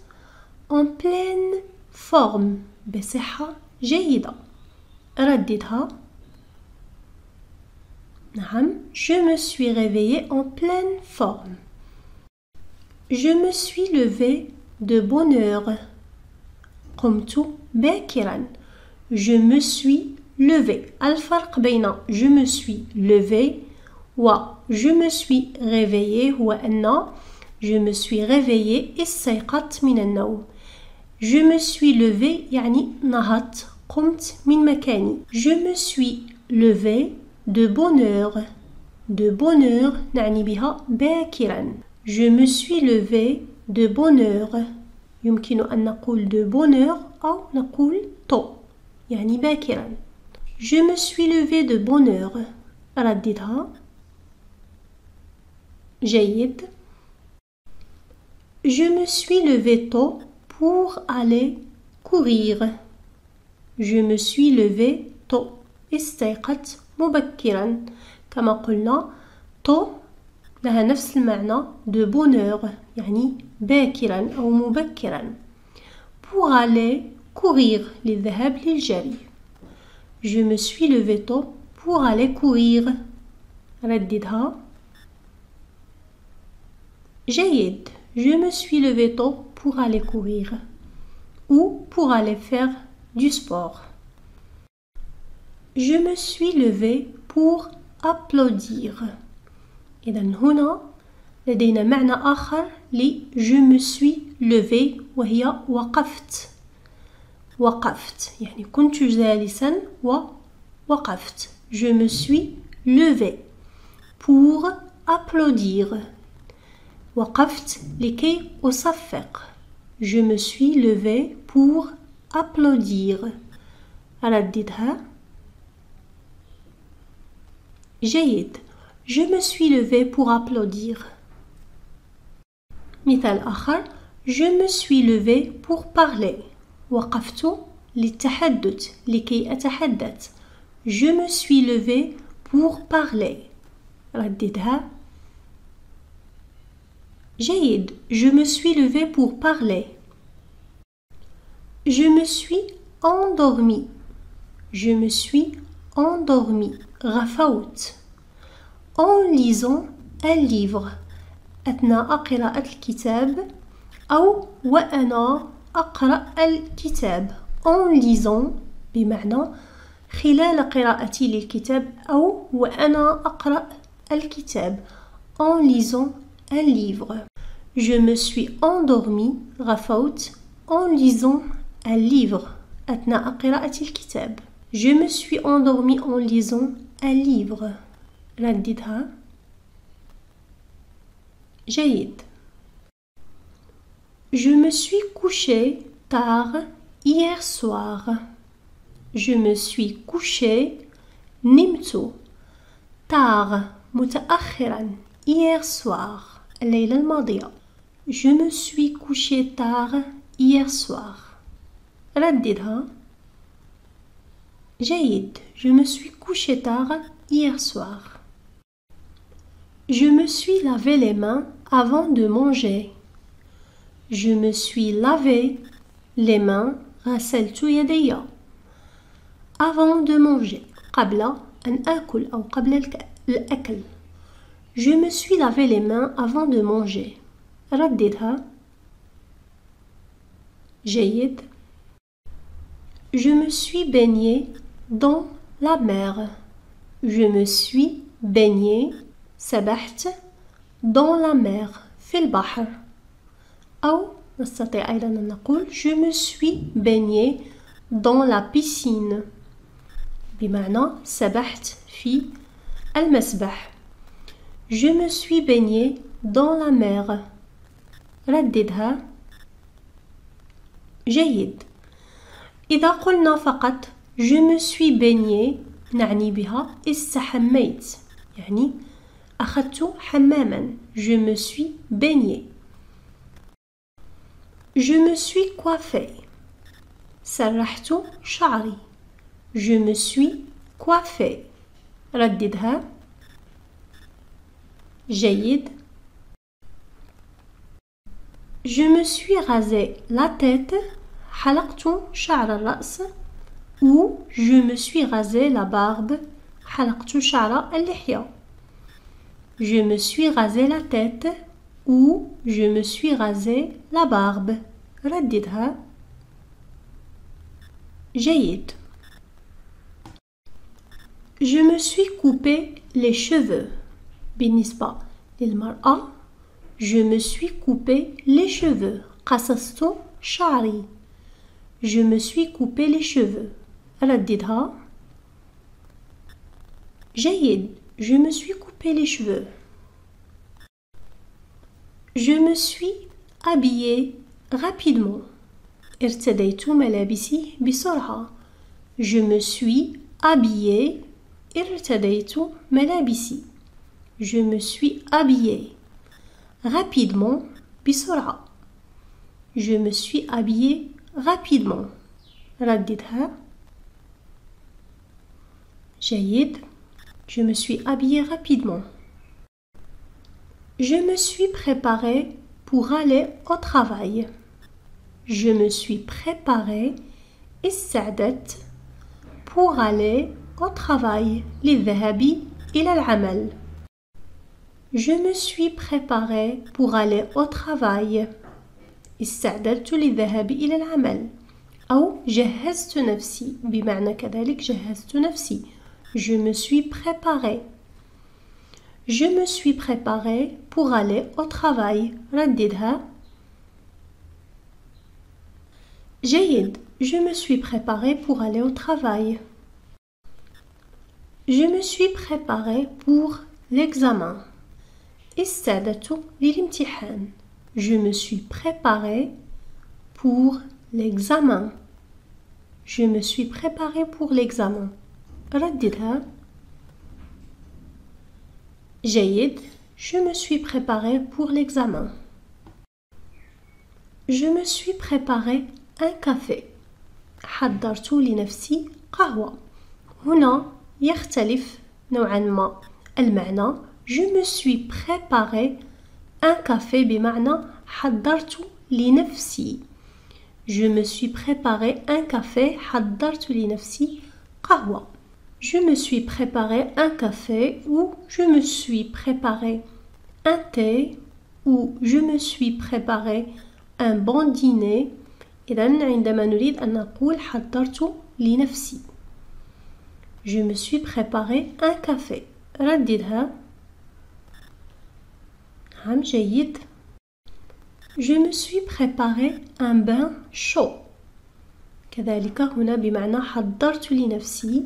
S1: en pleine forme بصحة جيدة. رددها. نعم. Je me suis réveillée en pleine forme. Je me suis levée de bonne heure. قمت باكرا. Je me suis levée. الفرق بين je me suis levée و je me suis réveillée هو أن je me suis réveillée استيقظت من النوم. Je me suis levée يعني نهضت قمت من مكاني. Je me suis levée de bonne heure. De bonne heure نعني بها باكرا. Je me suis levée de bonne heure. يمكن أن نقول de bonne heure أو نقول tôt يعني باكرا. Je me suis levée de bonne heure. رددها. جيد. Je me suis levée tôt pour aller courir. Je me suis levée tôt. استيقظت مبكرا. كما قلنا tôt لها نفس المعنى de bonne heure يعني باكرا أو مبكرا. Pour aller courir للذهاب للجري. Je me suis levée tôt pour aller courir. رددها. جيد. Je me suis levée tôt pour aller courir ou pour aller faire du sport. Je me suis levée pour applaudir. إذا هنا لدينا معنى آخر ل je me suis levée وهي وقفت. وقفت يعني كنت جالسا ووقفت. Je me suis levée pour applaudir. وقفت لكي أصفق. Je me suis levée pour applaudir. رددها. جيد. Je me suis levée pour applaudir. مثال آخر. Je me suis levée pour parler. وقفت للتحدث لكي أتحدث. Je me suis levée pour parler. رددها. جيد. Je me suis levée pour parler. Je me suis endormie. Je me suis endormie. غفوت. En lisant un livre. أثناء قراءة الكتاب أو وأنا أقرأ الكتاب. En lisant بمعنى خلال قراءتي للكتاب أو وأنا أقرأ الكتاب. En lisant un livre. Je me suis endormie غفوت en lisant un livre أثناء قراءة الكتاب. Je me suis endormie en lisant un livre. رددها. جيد. Je me suis couchée tard hier soir. Je me suis couchée نمت tard متأخرا hier soir. الليلة الماضية. Je me suis couché tard hier soir. رددها. جيد. Je me suis couché tard hier soir. Je me suis lavé les mains avant de manger. Je me suis lavé les mains. غسلت يدي avant de manger. قبل أن آكل أو قبل الأكل. Je me suis lavé les mains avant de manger. رددها. جيد. Je me suis baigné dans la mer. Je me suis baigné سبحت dans la mer في البحر. أو نستطيع أيضا أن نقول je me suis baigné dans la piscine بمعنى سبحت في المسبح. Je me suis baigné dans la mer. رددها. جيد. إذا قلنا فقط je me suis baigné نعني بها استحميت يعني أخذت حماما. Je me suis baigné. Je me suis coiffé. سرحت شعري. Je me suis coiffé. رددها. جيد. Je me suis rasé la tête. حلقت شعر الرأس. Ou je me suis rasé la barbe. حلقت شعر اللحية. Je me suis rasé la tête. Ou je me suis rasé la barbe. رددها. جيد. Je me suis coupé les cheveux. بالنسبة للمرأة je me suis coupé les cheveux. قصصت شعري. Je me suis coupé les cheveux. رددها. جيد. Je me suis coupé les cheveux. Je me suis habillé rapidement. ارتديت ملابسي بسرعة. Je me suis habillé. ارتديت ملابسي. Je me suis habillé. Rapidement بسرعة. Je me suis habillé rapidement. رددها. جيد. Je me suis habillé rapidement. Je me suis préparé pour aller au travail. Je me suis préparé استعدت pour aller au travail للذهاب إلى العمل. Je me suis préparé pour aller au travail. استعدت للذهاب إلى العمل. أو جهزت نفسي بمعنى كذلك جهزت نفسي. Je me suis préparé. Je me suis préparé pour aller au travail. رددها. جيد. Je me suis préparé pour aller au travail. Je me suis préparé pour l'examen. استعدت للامتحان. Je me suis préparé pour l'examen. Je me suis préparé pour l'examen. رددها. جيد. Je me suis préparé pour l'examen. Je me suis préparé un café. حضرت لنفسي قهوة. هنا يختلف نوعا ما المعنى. Je me suis préparé un café بمعنى حضرت لنفسي. Je me suis préparé un café. حضرت لنفسي قهوة. Je me suis préparé un café ou je me suis préparé un thé ou je me suis préparé un bon dîner. إذن عندما نريد أن نقول حضرت لنفسي. Je me suis préparé un café. رددها. نعم جيد. Je me suis préparé un bain chaud. كذلك هنا بمعنى حضرت لنفسي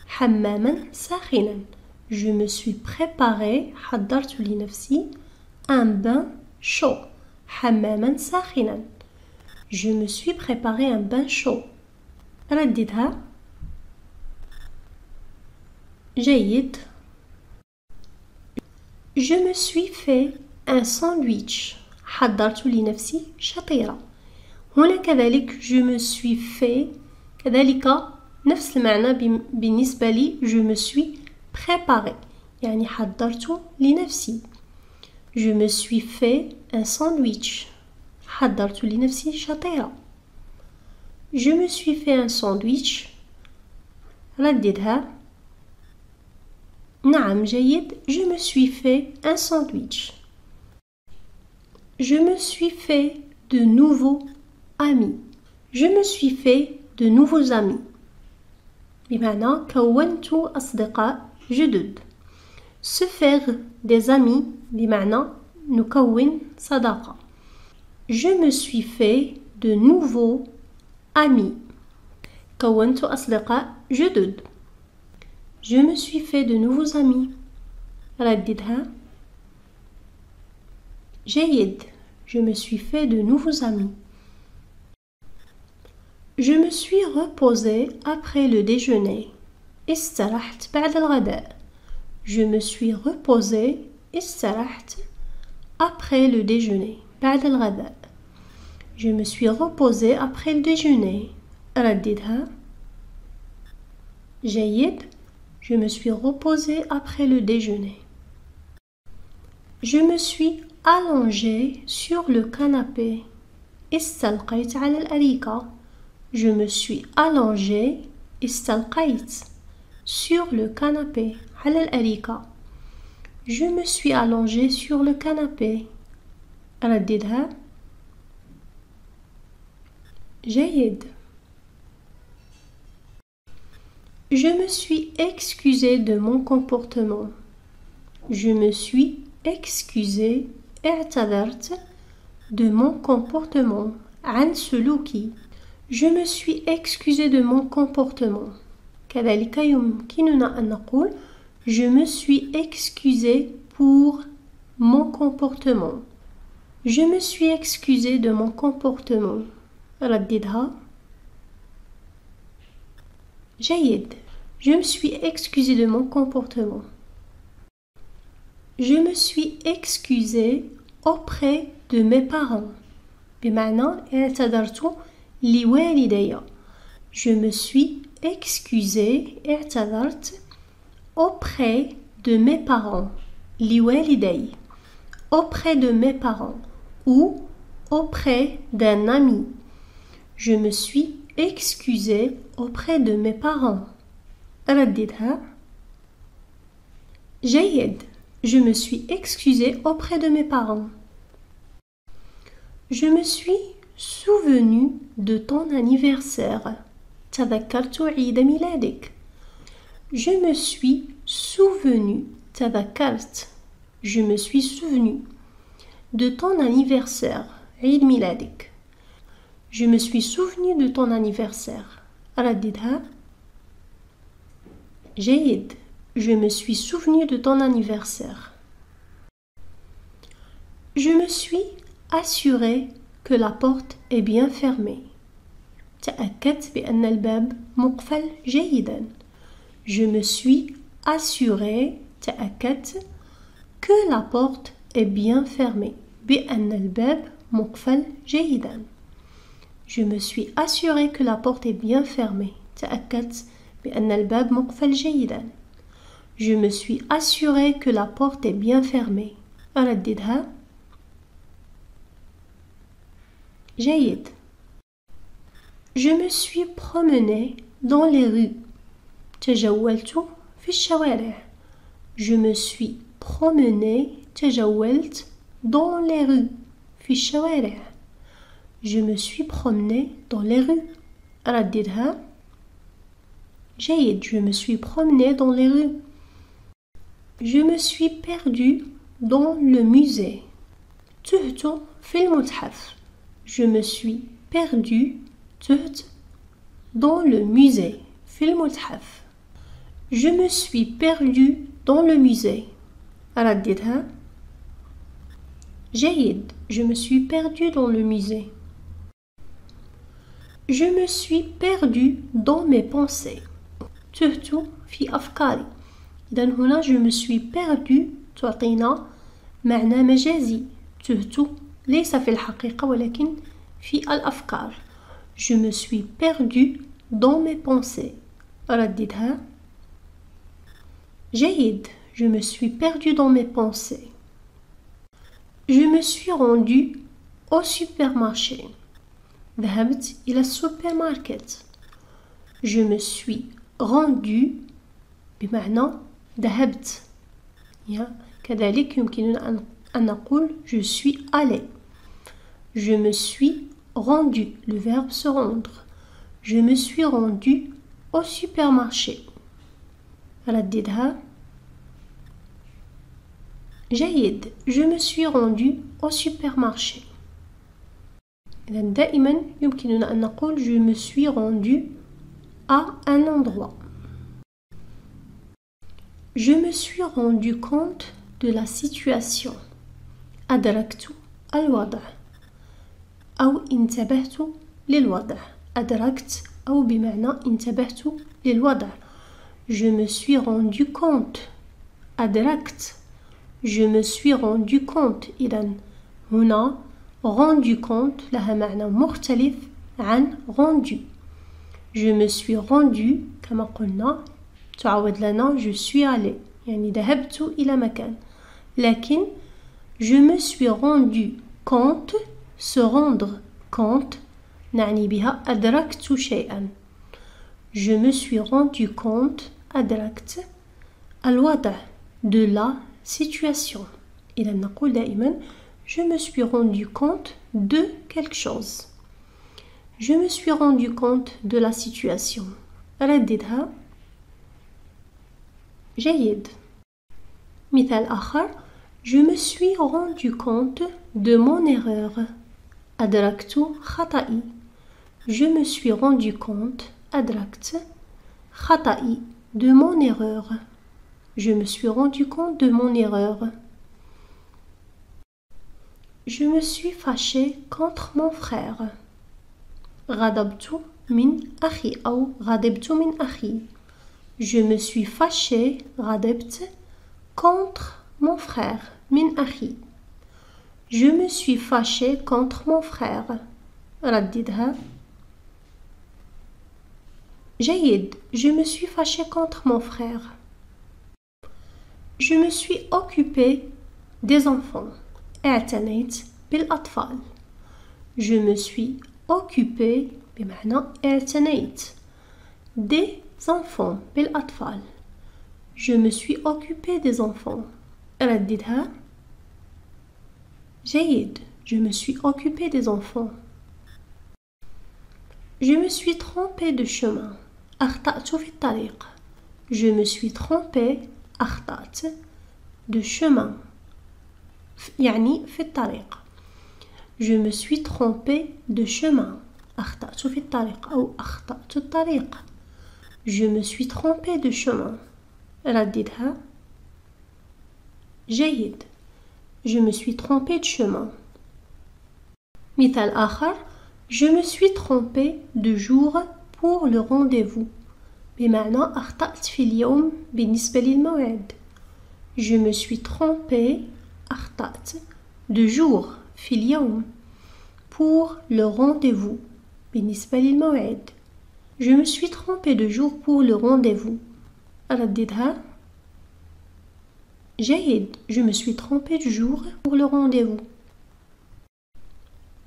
S1: حماما ساخنا. Je me suis préparé حضرت لنفسي un bain chaud. حماما ساخنا. Je me suis préparé un bain chaud. رددها. جيد. Je me suis fait un sandwich. حضرت لنفسي شطيرة. هنا كذلك je me suis fait كذلك نفس المعنى بالنسبة لي je me suis préparé يعني حضرت لنفسي. Je me suis fait un sandwich. حضرت لنفسي شطيرة. Je me suis fait un sandwich. رددها. نعم جيد. Je me suis fait un sandwich. Je me suis fait de nouveaux amis. Je me suis fait de nouveaux amis. بمعنى كونت أصدقاء جدد. Se faire des amis بمعنى نكون صداقة. Je me suis fait de nouveaux amis. كونت أصدقاء جدد. Je me suis fait de nouveaux amis. رددها. جيد. Je me suis fait de nouveaux amis. Je me suis reposé après le déjeuner. استرحت بعد الغداء. Je me suis reposé. استرحت après le déjeuner. بعد الغداء. Je me suis reposé après le déjeuner. رددها. جيد. Je me suis reposé après le déjeuner. Je me suis allongé sur le canapé. استلقيت على الأريكة. Je me suis allongé. استلقيت sur le canapé. على الأريكة. Je me suis allongé sur le canapé. رددها. جيد. Je me suis excusé de mon comportement. Je me suis excusé. اعتذرت de mon comportement. عن سلوكي. Je me suis excusé de mon comportement. كذلك يمكننا أن نقول je me suis excusé pour mon comportement. Je me suis excusé de mon comportement. رددها. جيد. Je me suis excusé de mon comportement. Je me suis excusé auprès de mes parents. بمعنى اعتذرت لوالدي. Je me suis excusé. اعتذرت auprès de mes parents. لوالدي. Auprès de mes parents ou auprès d'un ami. Je me suis excusé auprès de mes parents. رددها. جيد. Je me suis excusé auprès de mes parents. Je me suis souvenu de ton anniversaire. تذكرت عيد ميلادك. Je me suis souvenu. تذكرت. Je me suis souvenu de ton anniversaire. عيد ميلادك. Je me suis souvenu de ton anniversaire. رددها. جيد. Je me suis souvenu de ton anniversaire. Je me suis assuré que la porte est bien fermée. تأكدت بأن الباب مقفل جيدا. Je me suis assuré. تأكدت que la porte est bien fermée. بأن الباب مقفل جيدا. Je me suis assuré que la porte est bien fermée. تأكدت بأن الباب مقفل جيدا. Je me suis assuré que la porte est bien fermée. أرددها. جيد. Je me suis promené dans les rues. تجولت في الشوارع. Je me suis promené. تجولت dans les rues. في الشوارع. Je me suis promené dans les rues. أرددها. جيد. Je me suis promené dans les rues. Je me suis perdu dans le musée. تهت في المتحف. Je me suis perdu. تهت dans le musée. في المتحف. Je me suis perdu dans le musée. أرددها. جيد. Je me suis perdu dans le musée. Je me suis perdu dans mes pensées. تهت في أفكاري. إذن هنا je me suis perdu تعطينا معنى مجازي. تهت ليس في الحقيقة ولكن في الأفكار. Je me suis perdu dans mes pensées. رددها. جيد. Je me suis perdu dans mes pensées. Je me suis rendu au supermarché. ذهبت إلى السوبرماركت. Je me suis rendu بمعنى ذهبت. كذلك يمكننا أن نقول je suis allé. Je me suis rendu. Le verbe se rendre. Je me suis rendu au supermarché. رددها. جيد. Je me suis rendu au supermarché. إذن دائما يمكننا أن نقول je me suis rendu à un endroit. Je me suis rendu compte de la situation. أدركت الوضع أو انتبهت للوضع. أدركت أو بمعنى انتبهت للوضع. Je me suis rendu compte. أدركت. Je me suis rendu compte. إذن هنا rendu compte لها معنى مختلف عن rendu. Je me suis rendu كما قلنا تعود لنا je suis allé يعني ذهبت إلى مكان. لكن je me suis rendu compte se rendre compte نعني بها أدركت شيئا. Je me suis rendu compte أدركت الوضع de la situation. إذا نقول دائما je me suis rendu compte de quelque chose. Je me suis rendu compte de la situation. رددها. جيد. مثال آخر. Je me suis rendu compte de mon erreur. أدركت خطأي. Je me suis rendu compte أدركت خطأي de mon erreur. Je me suis rendu compte de mon erreur. Je me suis fâché contre mon frère. غضبت من أخي أو غضبت من أخي. Je me suis fâché غضبت contre mon frère من أخي. Je me suis fâché contre mon frère. رددها. جيد. Je me suis fâché contre mon frère. Je me suis occupé des enfants. اعتنيت بالأطفال. Je me suis occupé بمعنى اعتنيت des enfants بالأطفال. Je me suis occupé des enfants. رددها. جيد. Je me suis occupé des enfants. Je me suis trompé de chemin. أخطأت في الطريق. Je me suis trompé أخطأت de chemin يعني في الطريق. Je me suis trompé de chemin. أخطأت في الطريق أو أخطأت الطريق. Je me suis trompé de chemin. رددها. جيد. Je me suis trompé de chemin. مثال آخر. Je me suis trompé de jour pour le rendez-vous. بمعنى أخطأت في اليوم بالنسبة للموعد. Je me suis trompé أخطأت de jour في اليوم pour le rendez-vous بالنسبة للموعد. Je me suis trompé de jour pour le rendez-vous. رددها. جيد. Je me suis trompé de jour pour le rendez-vous.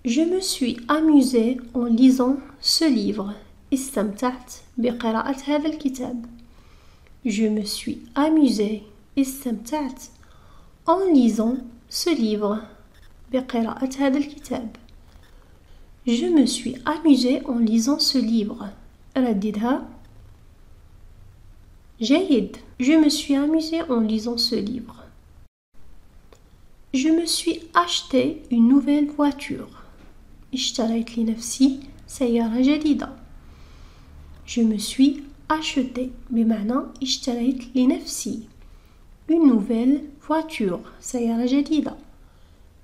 S1: Je me suis amusé en lisant ce livre. استمتعت بقراءة هذا الكتاب. Je me suis amusé. استمتعت en lisant ce livre. بقراءة هذا الكتاب. Je me suis amusé en lisant ce livre. رددها. جيد. Je me suis amusé en lisant ce livre. Je me suis acheté une nouvelle voiture. اشتريت لنفسي سيارة جديدة. Je me suis acheté بمعنى اشتريت لنفسي une nouvelle voiture سيارة جديدة.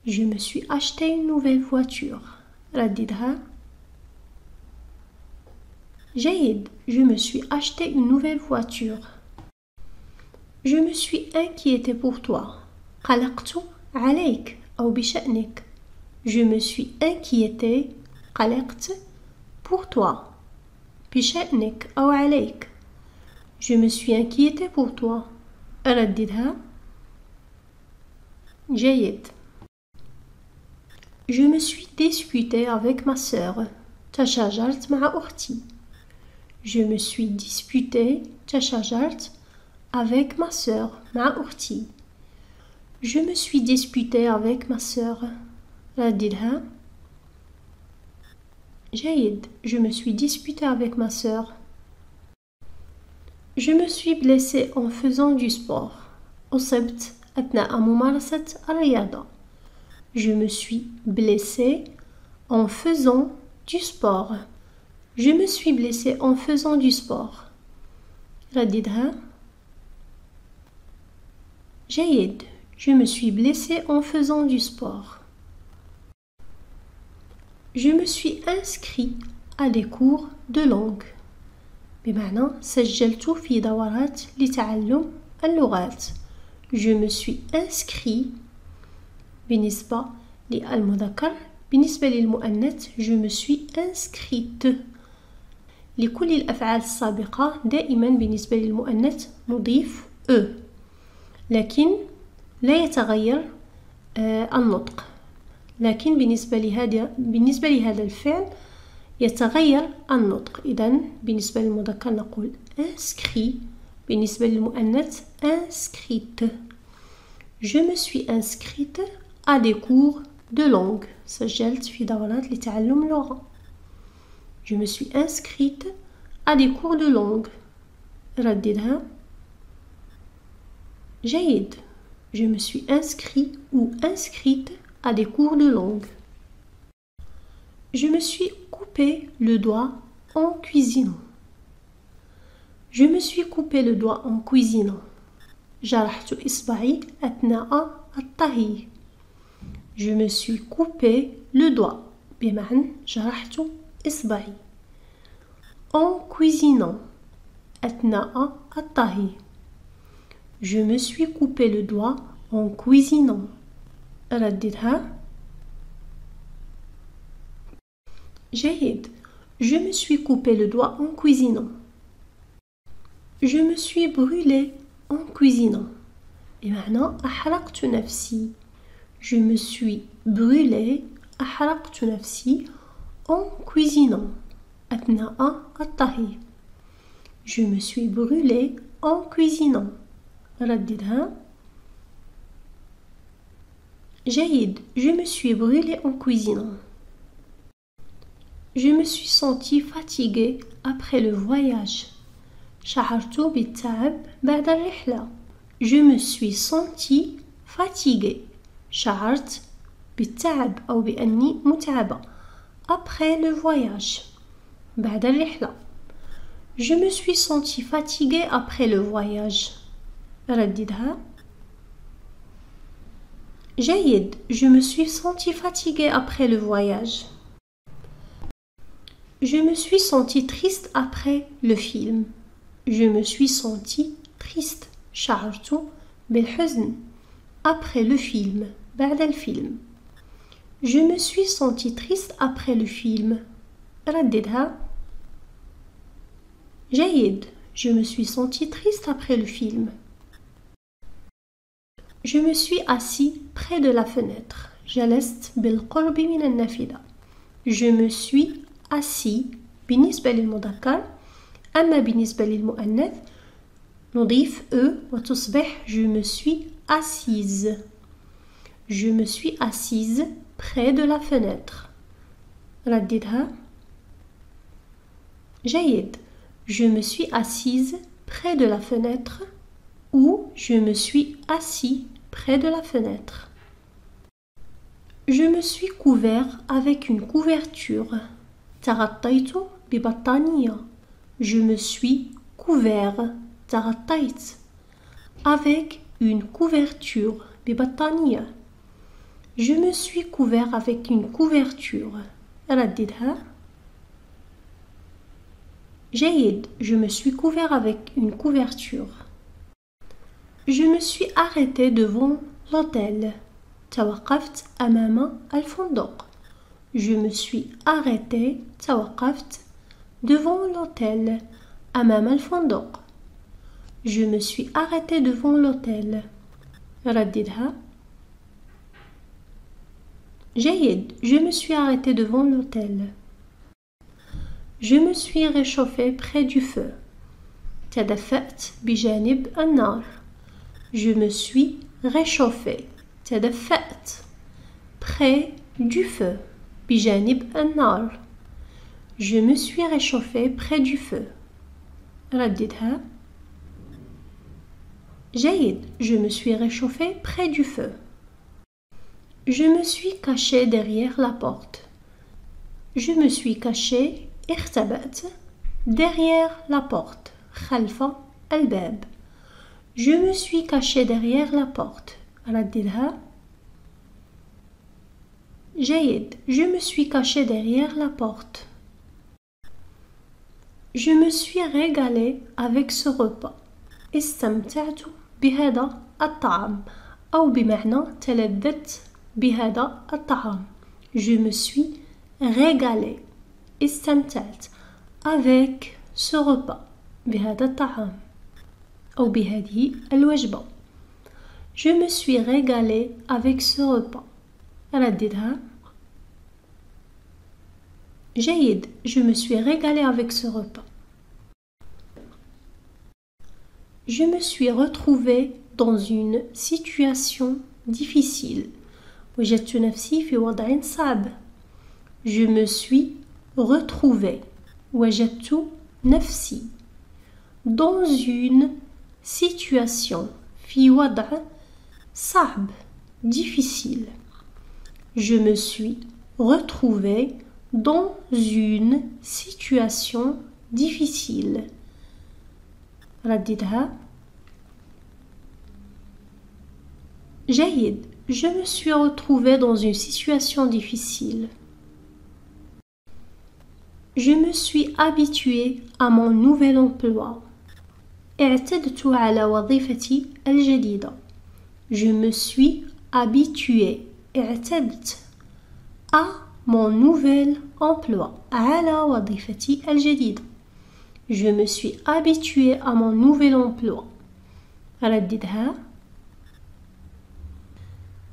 S1: Je me suis acheté une nouvelle voiture. رددها. جيد. Je me suis acheté une nouvelle voiture. Je me suis inquiété pour toi. قلقت عليك أو بشأنك. Je me suis inquiété قلقت pour toi بشأنك أو عليك. Je me suis inquiété pour toi. أرددها. جيد. Je me suis disputée avec ma sœur. تشاجرت مع أختي. Je me suis disputée تشاجرت avec ma sœur مع أختي. Je me suis disputée avec ma sœur. رددها. جيد. Je me suis disputée avec ma sœur. Je me suis blessée en faisant du sport. أصبت أثناء ممارسة الرياضة. Je me suis blessée en faisant du sport. Je me suis blessée en faisant du sport. رددها. جيد. Je me suis blessée en faisant du sport. Je me suis inscrit à des cours de langue. بمعنى سجلت في دورات لتعلم اللغات. Je me suis inscrit بالنسبة للمذكر. بالنسبة للمؤنث je me suis inscrite. لكل الأفعال السابقة دائما بالنسبة للمؤنث نضيف e، لكن لا يتغير النطق. لكن بالنسبة لهذا الفعل يتغير النطق. إذن بالنسبة للمذكر نقول inscrit، بالنسبة للمؤنث inscrite. Je me suis inscrite à des cours de langue. سجلت في دورات لتعلم اللغة. Je me suis inscrite à des cours de langue. رددها. جيد. Je me suis inscrit ou inscrite à des cours de langue. Je me suis coupé le doigt en cuisinant. Je me suis coupé le doigt en cuisinant. جرحت إصبعي أثناء الطهي. Je me suis coupé le doigt بمعنى جرحت إصبعي. En cuisinant أثناء الطهي. Je me suis coupé le doigt en cuisinant. رددها. جيد. Je me suis coupé le doigt en cuisinant. Je me suis brûlé en cuisinant. بمعنى أحرقت نفسي. Je me suis brûlé أحرقت نفسي en cuisinant أثناء الطهي. Je me suis brûlé en cuisinant. رددها. جيد. Je me suis brûlé en cuisinant. Je me suis senti fatiguée après le voyage. شعرت بالتعب بعد الرحلة. Je me suis senti fatiguée. شعرت بالتعب أو بأني متعبة. Après le voyage. بعد الرحلة. Je me suis senti fatiguée après le voyage. رددها. جيد. Je me suis senti fatiguée après le voyage. Je me suis senti triste après le film. Je me suis senti triste. شعرت بالحزن après le film. بعد الفيلم. Je me suis senti triste après le film. رددها. جيد. Je me suis senti triste après le film. Je me suis assis près de la fenêtre. جلست بالقرب من النافذة. Je me suis assis بالنسبة للمذكر. أما بالنسبة للمؤنث نضيف e وتصبح je me suis assise. Je me suis assise près de la fenêtre. رددها. جيد. Je me suis assise près de la fenêtre ou je me suis assis près de la fenêtre. Je me suis couvert avec une couverture. تغطيت ببطانية. Je me suis couvert. تغطيت. Avec une couverture. ببطانية. Je me suis couvert avec une couverture. رددها. جيد. Je me suis couvert avec une couverture. Je me suis arrêté devant l'hôtel. توقفت أمام الفندق. Je me suis arrêté توقفت devant l'hôtel أمام الفندق. Je me suis arrêté devant l'hôtel. رددها. جيد. Je me suis arrêté devant l'hôtel. Je me suis réchauffé près du feu. تدفأت بجانب النار. Je me suis réchauffé. تدفأت près du feu. بجانب النار. Je me suis réchauffé près du feu. رددها. جيد. Je me suis réchauffé près du feu. Je me suis caché derrière la porte. Je me suis caché اختبأت derrière la porte خلف الباب. Je me suis caché derrière la porte. رددها. جيد. Je me suis caché derrière la porte. Je me suis régalé avec ce repas. استمتعت بهذا الطعام أو بمعنى تلذذت بهذا الطعام. Je me suis régalé. استمتعت avec ce repas بهذا الطعام أو بهذه الوجبة. Je me suis régalé avec ce repas. رددها. جيد. Je me suis régalé avec ce repas. Je me suis retrouvé dans une situation difficile. وجدت نفسي في وضع صعب. Je me suis retrouvé. وجدت نفسي dans une situation في وضع صعب difficile. Je me suis retrouvé dans une situation difficile. رددها. جيد. Je me suis retrouvé dans une situation difficile. Je me suis habitué à mon nouvel emploi. اعتدت على وظيفتي الجديدة. Je me suis habitué. اعتدت à mon nouvel emploi. على وظيفتي الجديدة. Je me suis habitué à mon nouvel emploi. رددها.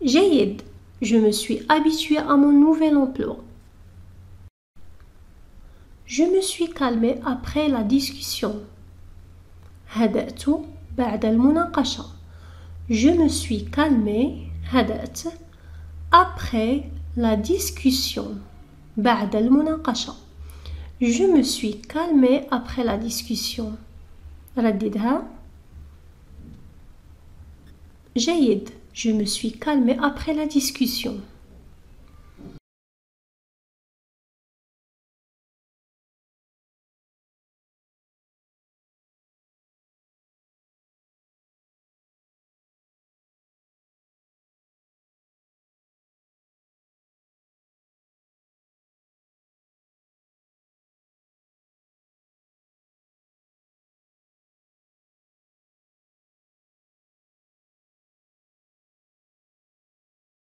S1: جيد. Je me suis habitué à mon nouvel emploi. Je me suis calmé après la discussion. هدأت بعد المناقشة. Je me suis calmé. هدأت après la discussion. بعد المناقشة. Je me suis calmé après la discussion. رددها. جيد. Je me suis calmé après la discussion.